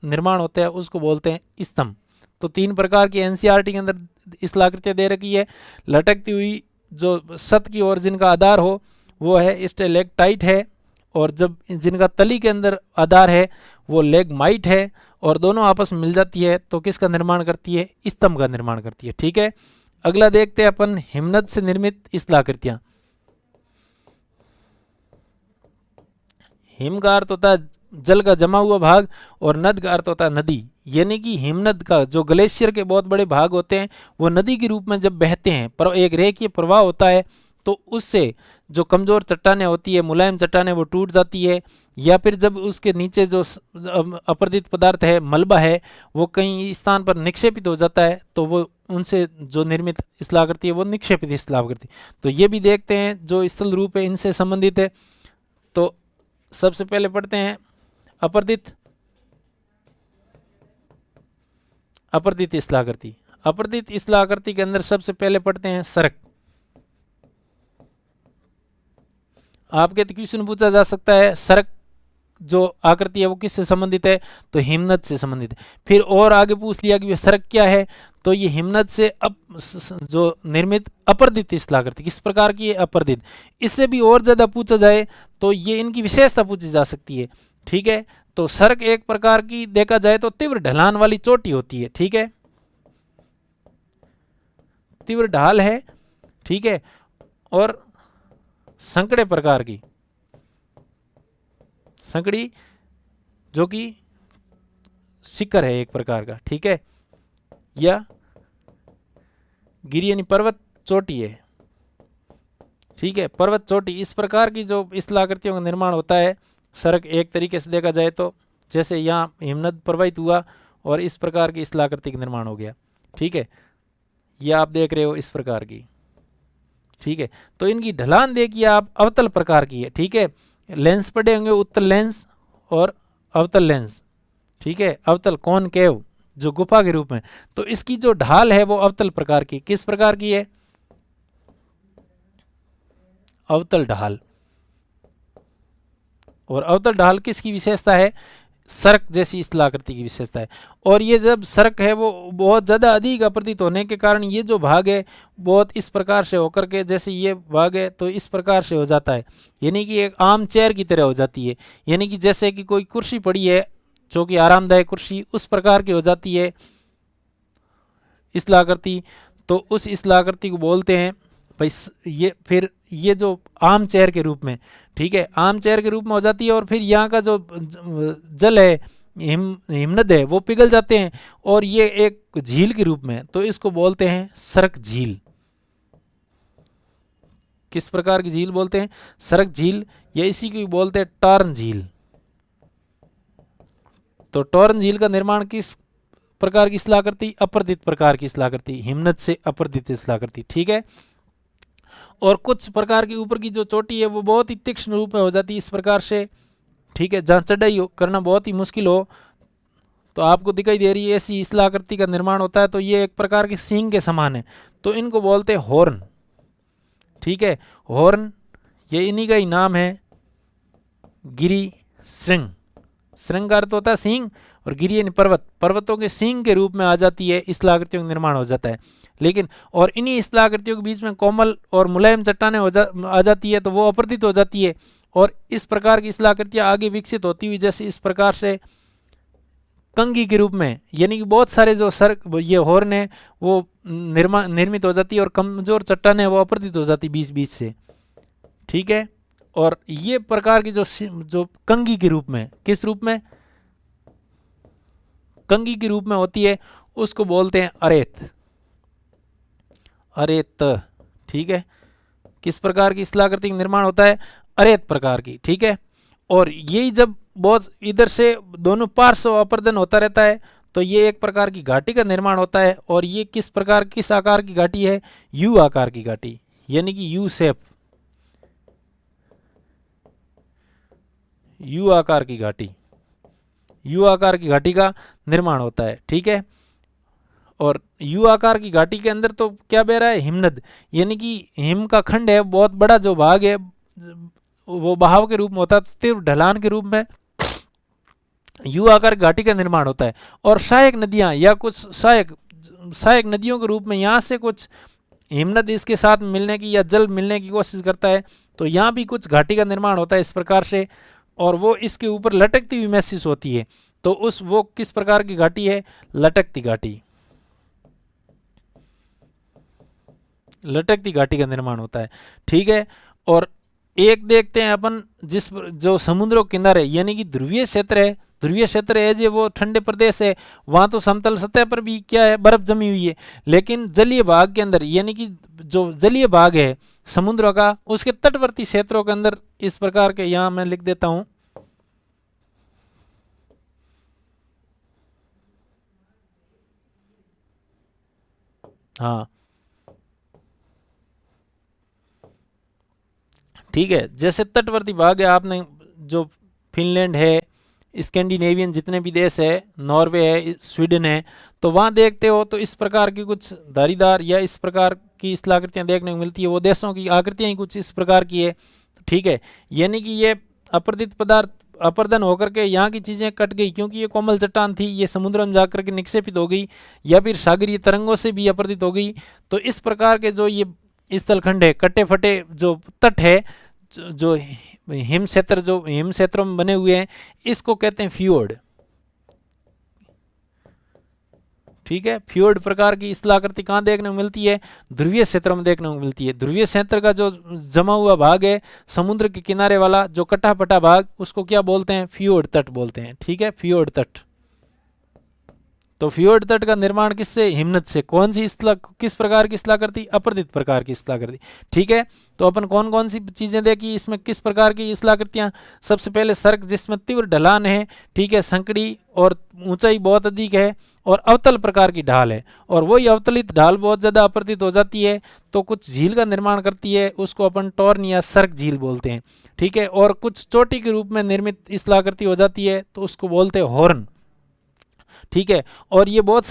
निर्माण होता है उसको बोलते हैं स्तंभ। तो 3 प्रकार की एनसीईआरटी के अंदर स्थलाकृतियाँ दे रखी है। लटकती हुई जो छत की ओर जिनका आधार हो वो है स्टैलेक्टाइट है, और जब जिनका तली के अंदर आधार है वो लेगमाइट है, और दोनों आपस में मिल जाती है तो किसका निर्माण करती है? स्तंभ का निर्माण करती है। ठीक है, अगला देखते हैं अपन हिमनद से निर्मित स्थलाकृतियाँ। हिम का अर्थ होता है जल का जमा हुआ भाग, और नद का अर्थ होता है नदी, यानी कि हिमनद का जो ग्लेशियर के बहुत बड़े भाग होते हैं वो नदी के रूप में जब बहते हैं पर एक रेखीय प्रवाह होता है, तो उससे जो कमज़ोर चट्टानें होती है, मुलायम चट्टानें, वो टूट जाती है, या फिर जब उसके नीचे जो अपरदित पदार्थ है, मलबा है, वो कहीं स्थान पर निक्षेपित हो जाता है, तो वो उनसे जो निर्मित स्थलाकृति है वो निक्षेपित स्थलाकृति। तो ये भी देखते हैं जो स्थल रूप है इनसे संबंधित है। तो सबसे पहले पढ़ते हैं अपरदित स्थलाकृति। अपरदित स्थलाकृति के अंदर सबसे पहले पढ़ते हैं सरक। आपके तो क्वेश्चन पूछा जा सकता है सरक जो आकृति है वो किससे संबंधित है? तो हिमनद से संबंधित है। फिर और आगे पूछ लिया कि सरक क्या है? तो ये हिमनद से जो निर्मित अपरदित स्थलाकृति किस प्रकार की है? अपरदित। इससे भी और ज्यादा पूछा जाए तो ये इनकी विशेषता पूछी जा सकती है। ठीक है, तो सरक एक प्रकार की देखा जाए तो तीव्र ढलान वाली चोटी होती है। ठीक है, तीव्र ढाल है। ठीक है, और संकड़े प्रकार की, संकड़ी जो कि शिखर है एक प्रकार का। ठीक है, या गिरी यानी पर्वत चोटी है। ठीक है, पर्वत चोटी, इस प्रकार की जो स्थलाकृतियों का निर्माण होता है सरक एक तरीके से देखा जाए तो, जैसे यहाँ हिमनद प्रवाहित हुआ और इस प्रकार की स्थलाकृति का निर्माण हो गया। ठीक है, ये आप देख रहे हो इस प्रकार की। ठीक है, तो इनकी ढलान देखिए आप अवतल प्रकार की है। ठीक है, लेंस पड़े होंगे, उत्तल लेंस और अवतल लेंस, ठीक है, अवतल कॉनकेव जो गुफा के रूप में। तो इसकी जो ढाल है वो अवतल प्रकार की, किस प्रकार की है, अवतल ढाल। और अवतल ढाल किसकी विशेषता है, सर्क जैसी स्थलाकृति की विशेषता है। और ये जब सर्क है वो बहुत ज़्यादा अधिक अपरदित होने के कारण ये जो भाग है बहुत इस प्रकार से होकर के, जैसे ये भाग है तो इस प्रकार से हो जाता है, यानी कि एक आम चेयर की तरह हो जाती है, यानी कि जैसे कि कोई कुर्सी पड़ी है जो कि आरामदायक कुर्सी, उस प्रकार की हो जाती है स्थलाकृति। तो उस स्थलाकृति को बोलते हैं भाई ये, फिर ये जो आम चेयर के रूप में, ठीक है, आम चेयर के रूप में हो जाती है। और फिर यहाँ का जो जल है, हिमनद है, वो पिघल जाते हैं और ये एक झील के रूप में, तो इसको बोलते हैं सर्क झील। किस प्रकार की झील बोलते हैं, सर्क झील, या इसी को बोलते हैं टॉर्न झील। तो टॉर्न झील का निर्माण किस प्रकार की स्थलाकृति, अपरदित प्रकार की स्थलाकृति, हिमनद से अपरदित स्थलाकृति, ठीक है। और कुछ प्रकार की ऊपर की जो चोटी है वो बहुत ही तीक्ष्ण रूप में हो जाती है इस प्रकार से, ठीक है, जहाँ चढ़ाई करना बहुत ही मुश्किल हो, तो आपको दिखाई दे रही है ऐसी स्थलाकृति का निर्माण होता है। तो ये एक प्रकार के सींग के समान है, तो इनको बोलते हैं हॉर्न, ठीक है, हॉर्न, ये इन्हीं का ही नाम है गिरी श्रृंग। श्रृंग का अर्थ होता है सींग, और गिरी यानी पर्वत, पर्वतों के सींग के रूप में आ जाती है, स्थलाकृतियों का निर्माण हो जाता है। लेकिन और इन्हीं स्थलाकृतियों के बीच में कोमल और मुलायम चट्टानें आ जाती है, तो वो अपरदित हो जाती है। और इस प्रकार की स्थलाकृतियाँ आगे विकसित होती हुई जैसे इस प्रकार से कंघी के रूप में, यानी कि बहुत सारे जो ये हॉर्न है वो निर्मित हो जाती है, और कमजोर चट्टानें वो अपरदित हो जाती बीच बीच से, ठीक है। और ये प्रकार की जो कंघी के रूप में, किस रूप में, कंघी के रूप में होती है, उसको बोलते हैं अरेत, अरेत, ठीक है। किस प्रकार की स्थलाकृति का निर्माण होता है, अरेत प्रकार की, ठीक है। और यही जब बहुत इधर से दोनों पार्श्व अपरदन होता रहता है तो ये एक प्रकार की घाटी का निर्माण होता है। और ये किस प्रकार, किस आकार की घाटी है, यू आकार की घाटी, यानी कि यू शेप, यू आकार की घाटी, यू आकार की घाटी का निर्माण होता है, ठीक है। और यू आकार की घाटी के अंदर तो क्या बह रहा है, हिमनद, यानी कि हिम का खंड है, बहुत बड़ा जो भाग है वो बहाव के रूप में होता है, तीव्र ढलान के रूप में यू आकार घाटी का निर्माण होता है। और सहायक नदियां या कुछ सहायक नदियों के रूप में यहाँ से कुछ हिमनद इसके साथ मिलने की या जल मिलने की कोशिश करता है, तो यहाँ भी कुछ घाटी का निर्माण होता है इस प्रकार से, और वो इसके ऊपर लटकती हुई महसूस होती है। तो वो किस प्रकार की घाटी है, लटकती घाटी, लटकती घाटी का निर्माण होता है, ठीक है। और एक देखते हैं अपन जो समुद्रों के किनारे, यानी कि ध्रुवीय क्षेत्र है, ध्रुवीय क्षेत्र है जो वो ठंडे प्रदेश है, वहाँ तो समतल सतह पर भी क्या है, बर्फ जमी हुई है। लेकिन जलीय भाग के अंदर, यानी कि जो जलीय भाग है समुद्रों का, उसके तटवर्ती क्षेत्रों के अंदर इस प्रकार के, यहाँ मैं लिख देता हूँ, हाँ ठीक है, जैसे तटवर्ती भाग है, आपने जो फिनलैंड है, स्कैंडिनेवियन जितने भी देश है, नॉर्वे है, स्वीडन है, तो वहाँ देखते हो तो इस प्रकार की कुछ धारीदार या इस प्रकार की स्थलाकृतियाँ देखने को मिलती है। वो देशों की आकृतियाँ ही कुछ इस प्रकार की है, ठीक है। यानी कि ये अपरदित पदार्थ अपरदन होकर के यहाँ की चीज़ें कट गई, क्योंकि ये कोमल चट्टान थी, ये समुद्र में जाकर के निक्षेपित हो गई या फिर सागरीय तरंगों से भी अपरदित हो गई। तो इस प्रकार के जो ये स्थलखंड है, कटे फटे जो तट है, जो हिम क्षेत्र, जो हिम क्षेत्रों में बने हुए हैं, इसको कहते हैं फ्योर्ड, ठीक है। फ्योर्ड प्रकार की स्थलाकृति कहाँ देखने को मिलती है, ध्रुवीय क्षेत्रों में देखने को मिलती है। ध्रुवीय क्षेत्र का जो जमा हुआ भाग है, समुद्र के किनारे वाला जो कटा पटा भाग, उसको क्या बोलते हैं, फ्योर्ड तट बोलते हैं, ठीक है, फ्योर्ड तट, तो फ्योर्ड तट का निर्माण किससे? हिमनद से। कौन सी किस प्रकार की शिलाकृति? अपरदित प्रकार की शिलाकृति। ठीक है, तो अपन कौन कौन सी चीजें देखी इसमें, किस प्रकार की शिलाकृतियां? सबसे पहले सर्क जिसमें तीव्र ढलान है, ठीक है, संकड़ी और ऊंचाई बहुत अधिक है, और अवतल प्रकार की ढाल है, और वही अवतलित ढाल बहुत ज्यादा अपरदित हो जाती है तो कुछ झील का निर्माण करती है, उसको अपन टॉर्न या सर्क झील बोलते हैं। ठीक है, और कुछ चोटी के रूप में निर्मित शिलाकृति हो जाती है तो उसको बोलते हैं हॉर्न। ठीक है, और ये बहुत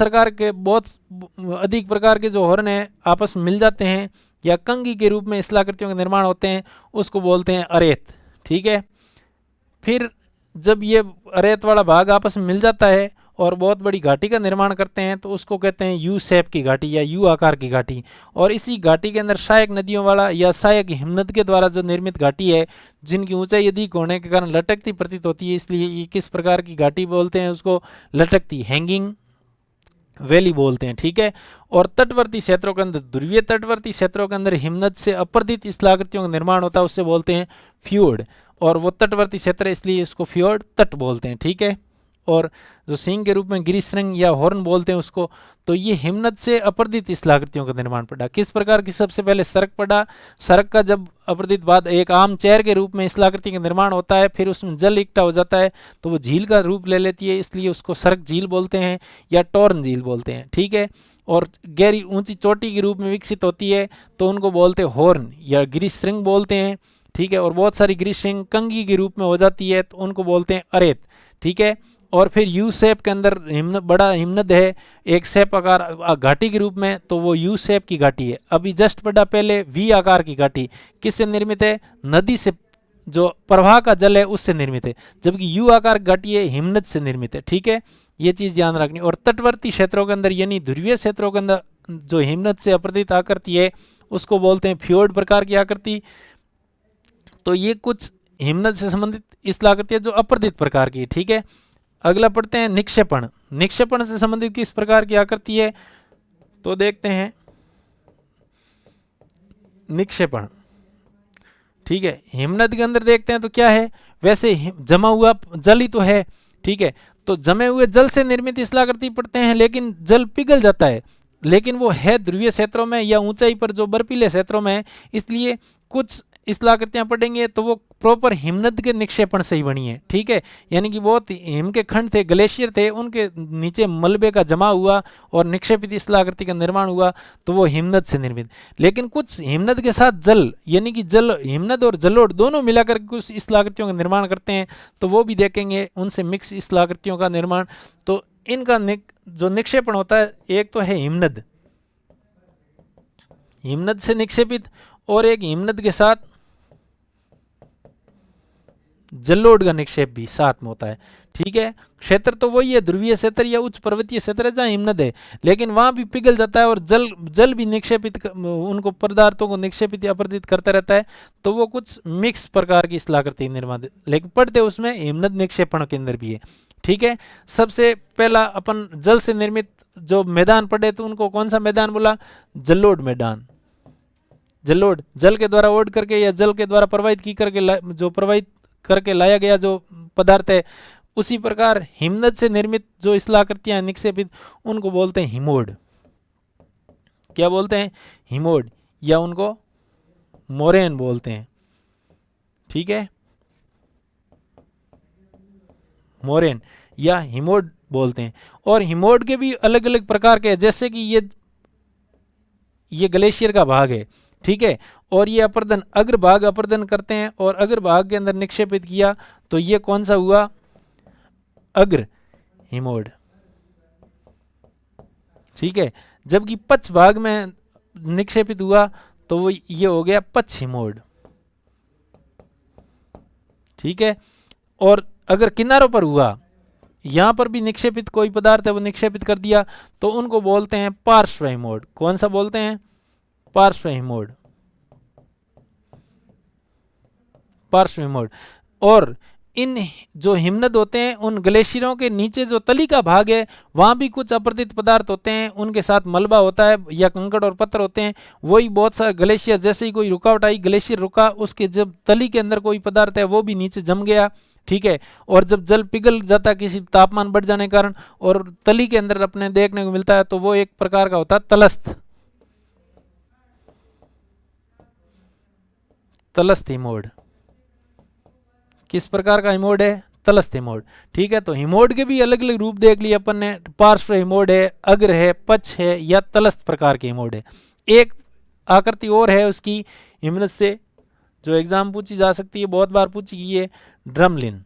अधिक प्रकार के जो हॉर्न है आपस में मिल जाते हैं या कंघी के रूप में शिलाकृतियों का निर्माण होते हैं, उसको बोलते हैं अरेत। ठीक है, फिर जब ये अरेत वाला भाग आपस में मिल जाता है और बहुत बड़ी घाटी का निर्माण करते हैं तो उसको कहते हैं यू शेप की घाटी या यू आकार की घाटी। और इसी घाटी के अंदर सहायक नदियों वाला या सहायक हिमनद के द्वारा जो निर्मित घाटी है, जिनकी ऊंचाई अधिक होने के कारण लटकती प्रतीत होती है, इसलिए ये किस प्रकार की घाटी बोलते हैं? उसको लटकती, हैंगिंग वैली बोलते हैं। ठीक है, और तटवर्ती क्षेत्रों के अंदर, ध्रुवीय तटवर्ती क्षेत्रों के अंदर हिमनद से अपरदित शिलाकृतियों का निर्माण होता है, उससे बोलते हैं फ्योर्ड। और वो तटवर्ती क्षेत्र इसलिए इसको फ्योर्ड तट बोलते हैं। ठीक है, और जो सींग के रूप में गिरिश्रृंग या हॉर्न बोलते हैं उसको, तो ये हिमनद से अपरदित शिलाकृतियों का निर्माण पड़ा। किस प्रकार की? सबसे पहले सर्क पड़ा। सर्क का जब अपरदित बाद एक आम चेयर के रूप में शिलाकृति का निर्माण होता है, फिर उसमें जल इकट्ठा हो जाता है तो वो झील का रूप ले लेती है, इसलिए उसको सर्क झील बोलते हैं या टॉर्न झील बोलते हैं। ठीक है, और गहरी ऊंची चोटी के रूप में विकसित होती है तो उनको बोलते हैं हॉर्न या गिरिश्रृंग बोलते हैं। ठीक है, और बहुत सारी गिरिश्रृंग कंघी के रूप में हो जाती है तो उनको बोलते हैं अरेत। ठीक है, और फिर यू शेप के अंदर बड़ा हिमनद है एक शेप आकार घाटी के रूप में, तो वो यू शेप की घाटी है। अभी जस्ट पड़ा पहले वी आकार की घाटी, किससे निर्मित है? नदी से, जो प्रवाह का जल है उससे निर्मित है, जबकि यू आकार घाटी है हिमनद से निर्मित है। ठीक है, ये चीज ध्यान रखनी। और तटवर्ती क्षेत्रों के अंदर यानी ध्रुवीय क्षेत्रों के अंदर जो हिमनद से अपरदित आकृति है उसको बोलते हैं फ्योर्ड प्रकार की आकृति। तो ये कुछ हिमनद से संबंधित शिलाकृतियां जो अपरदित प्रकार की। ठीक है, अगला पढ़ते हैं निक्षेपण। निक्षेपण से संबंधित किस प्रकार की आकृति है तो देखते हैं निक्षेपण। ठीक है, हिमनद के अंदर देखते हैं तो क्या है? वैसे जमा हुआ जल ही तो है। ठीक है, तो जमे हुए जल से निर्मित शिलाकृति पढ़ते हैं, लेकिन जल पिघल जाता है, लेकिन वो है ध्रुवीय क्षेत्रों में या ऊंचाई पर जो बर्फीले क्षेत्रों में है, इसलिए कुछ शिलाकृतियां पढ़ेंगे तो वो प्रॉपर हिमनद के निक्षेपण से ही बनी है। ठीक है, यानी कि बहुत हिम के खंड थे, ग्लेशियर थे, उनके नीचे मलबे का जमा हुआ और निक्षेपित शिलाकृति का निर्माण हुआ तो वो हिमनद से निर्मित। लेकिन कुछ हिमनद के साथ जल, यानी कि जल, हिमनद और जलोढ़ दोनों मिलाकर कुछ शिलाकृतियों का निर्माण करते हैं, तो वो भी देखेंगे, उनसे मिक्स शिलाकृतियों का निर्माण। तो इनका जो निक्षेपण होता है, एक तो है हिमनद, हिमनद से निक्षेपित, और एक हिमनद के साथ जलोढ़ का निक्षेप भी साथ में होता है। ठीक है, क्षेत्र तो वही है, ध्रुवीय क्षेत्र या उच्च पर्वतीय क्षेत्र है जहाँ हिमनद है, लेकिन वहां भी पिघल जाता है और जल भी निक्षेपित, उनको पदार्थों को निक्षेपित अपरदित करता रहता है, तो वो कुछ मिक्स प्रकार की शिलाकृति निर्माण, लेकिन पढ़ते उसमें हिमनद निक्षेपण के अंदर भी है। ठीक है, सबसे पहला अपन जल से निर्मित जो मैदान पढ़े तो उनको कौन सा मैदान बोला? जलोढ़ मैदान। जलोढ़ जल के द्वारा ओढ़ करके या जल के द्वारा प्रवाहित की करके, जो प्रवाहित करके लाया गया जो पदार्थ है, उसी प्रकार हिमनद से निर्मित जो शिलाकृतियां निक्षेपित, उनको बोलते हैं हिमोड। क्या बोलते हैं? हिमोड, या उनको मोरेन बोलते हैं। ठीक है, मोरेन या हिमोड बोलते हैं। और हिमोड के भी अलग अलग प्रकार के, जैसे कि ये ग्लेशियर का भाग है। ठीक है, और ये अपर्दन, अग्रभाग अपर्दन करते हैं और अग्रभाग के अंदर निक्षेपित किया तो ये कौन सा हुआ? अग्र हिमोड। ठीक है, जबकि पच्छ भाग में निक्षेपित हुआ तो वो ये हो गया पच्छ हिमोड। ठीक है, और अगर किनारों पर हुआ, यहां पर भी निक्षेपित कोई पदार्थ है वो निक्षेपित कर दिया, तो उनको बोलते हैं पार्श्व हिमोड। कौन सा बोलते हैं? पार्श्व हिमोड, पार्श्व हिमोड। और इन जो हिमनद होते हैं, उन ग्लेशियरों के नीचे जो तली का भाग है वहां भी कुछ अपरदित पदार्थ होते हैं, उनके साथ मलबा होता है या कंकड़ और पत्थर होते हैं। वही बहुत सारे ग्लेशियर, जैसे ही कोई रुकावट आई, ग्लेशियर रुका, उसके जब तली के अंदर कोई पदार्थ है वो भी नीचे जम गया, ठीक है। और जब जल पिघल जाता है किसी तापमान बढ़ जाने के कारण और तली के अंदर अपने देखने को मिलता है, तो वो एक प्रकार का होता है तलस्थ, तलस्थ हिमोड। किस प्रकार का हिमोड है? तलस्थ हिमोड। ठीक है, तो हिमोड के भी अलग अलग रूप देख लिए अपन ने। पार्श्व हिमोड है, अग्र है, पक्ष है, या तलस्थ प्रकार के हिमोड है। एक आकृति और है उसकी हिमनद से, जो एग्जाम पूछी जा सकती है, बहुत बार पूछी गई है, ड्रमलिन।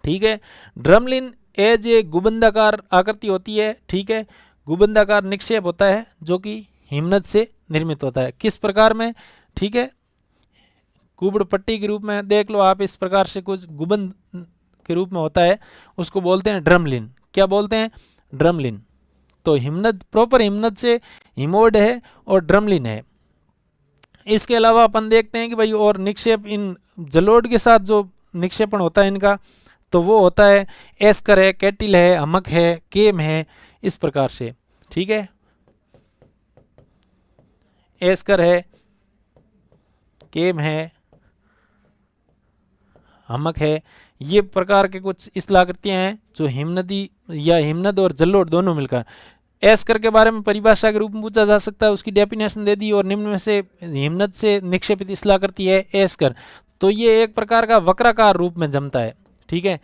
ठीक है, ड्रमलिन एज ए गुबंदाकार आकृति होती है। ठीक है, गुबंदाकार निक्षेप होता है जो कि हिमनद से निर्मित होता है। किस प्रकार में? ठीक है, कुबड़ पट्टी के रूप में देख लो आप, इस प्रकार से कुछ गुबंद के रूप में होता है, उसको बोलते हैं ड्रमलिन। क्या बोलते हैं? ड्रमलिन। तो हिमनद, प्रॉपर हिमनद से हिमोड है और ड्रमलिन है। इसके अलावा अपन देखते हैं कि भाई और निक्षेप, इन जलोढ़ के साथ जो निक्षेपण होता है इनका, तो वो होता है एस्कर है, कैटिल है, हमक है, केम है, इस प्रकार से। ठीक है, एस्कर है, केम है, हमक है, ये प्रकार के कुछ स्थलाकृतियां हैं जो हिमनदी या हिमनद और जलोढ़ दोनों मिलकर। एस्कर के बारे में परिभाषा के रूप में पूछा जा सकता है, उसकी डेफिनेशन दे दी, और निम्न में से हिमनद से निक्षेपित स्थलाकृति है एस्कर। तो ये एक प्रकार का वक्राकार रूप में जमता है। ठीक है,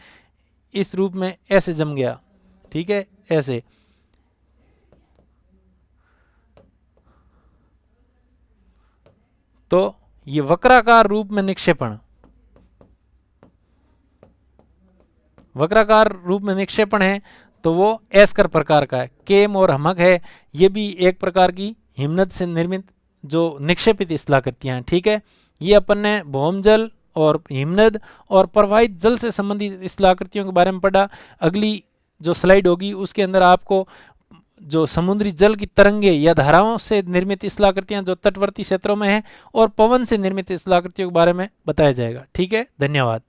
इस रूप में ऐसे जम गया। ठीक है, ऐसे। तो ये वक्राकार रूप में निक्षेपण, वक्राकार रूप में निक्षेपण है, तो वो एस्कर प्रकार का है। केम और हमक है, ये भी एक प्रकार की हिमनद से निर्मित जो निक्षेपित स्थलाकृतियां हैं। ठीक है, ये अपन ने भौमजल और हिमनद और प्रवाहित जल से संबंधित स्थलाकृतियों के बारे में पढ़ा। अगली जो स्लाइड होगी उसके अंदर आपको जो समुद्री जल की तरंगे या धाराओं से निर्मित स्थलाकृतियां जो तटवर्ती क्षेत्रों में हैं और पवन से निर्मित स्थलाकृतियों के बारे में बताया जाएगा। ठीक है, धन्यवाद।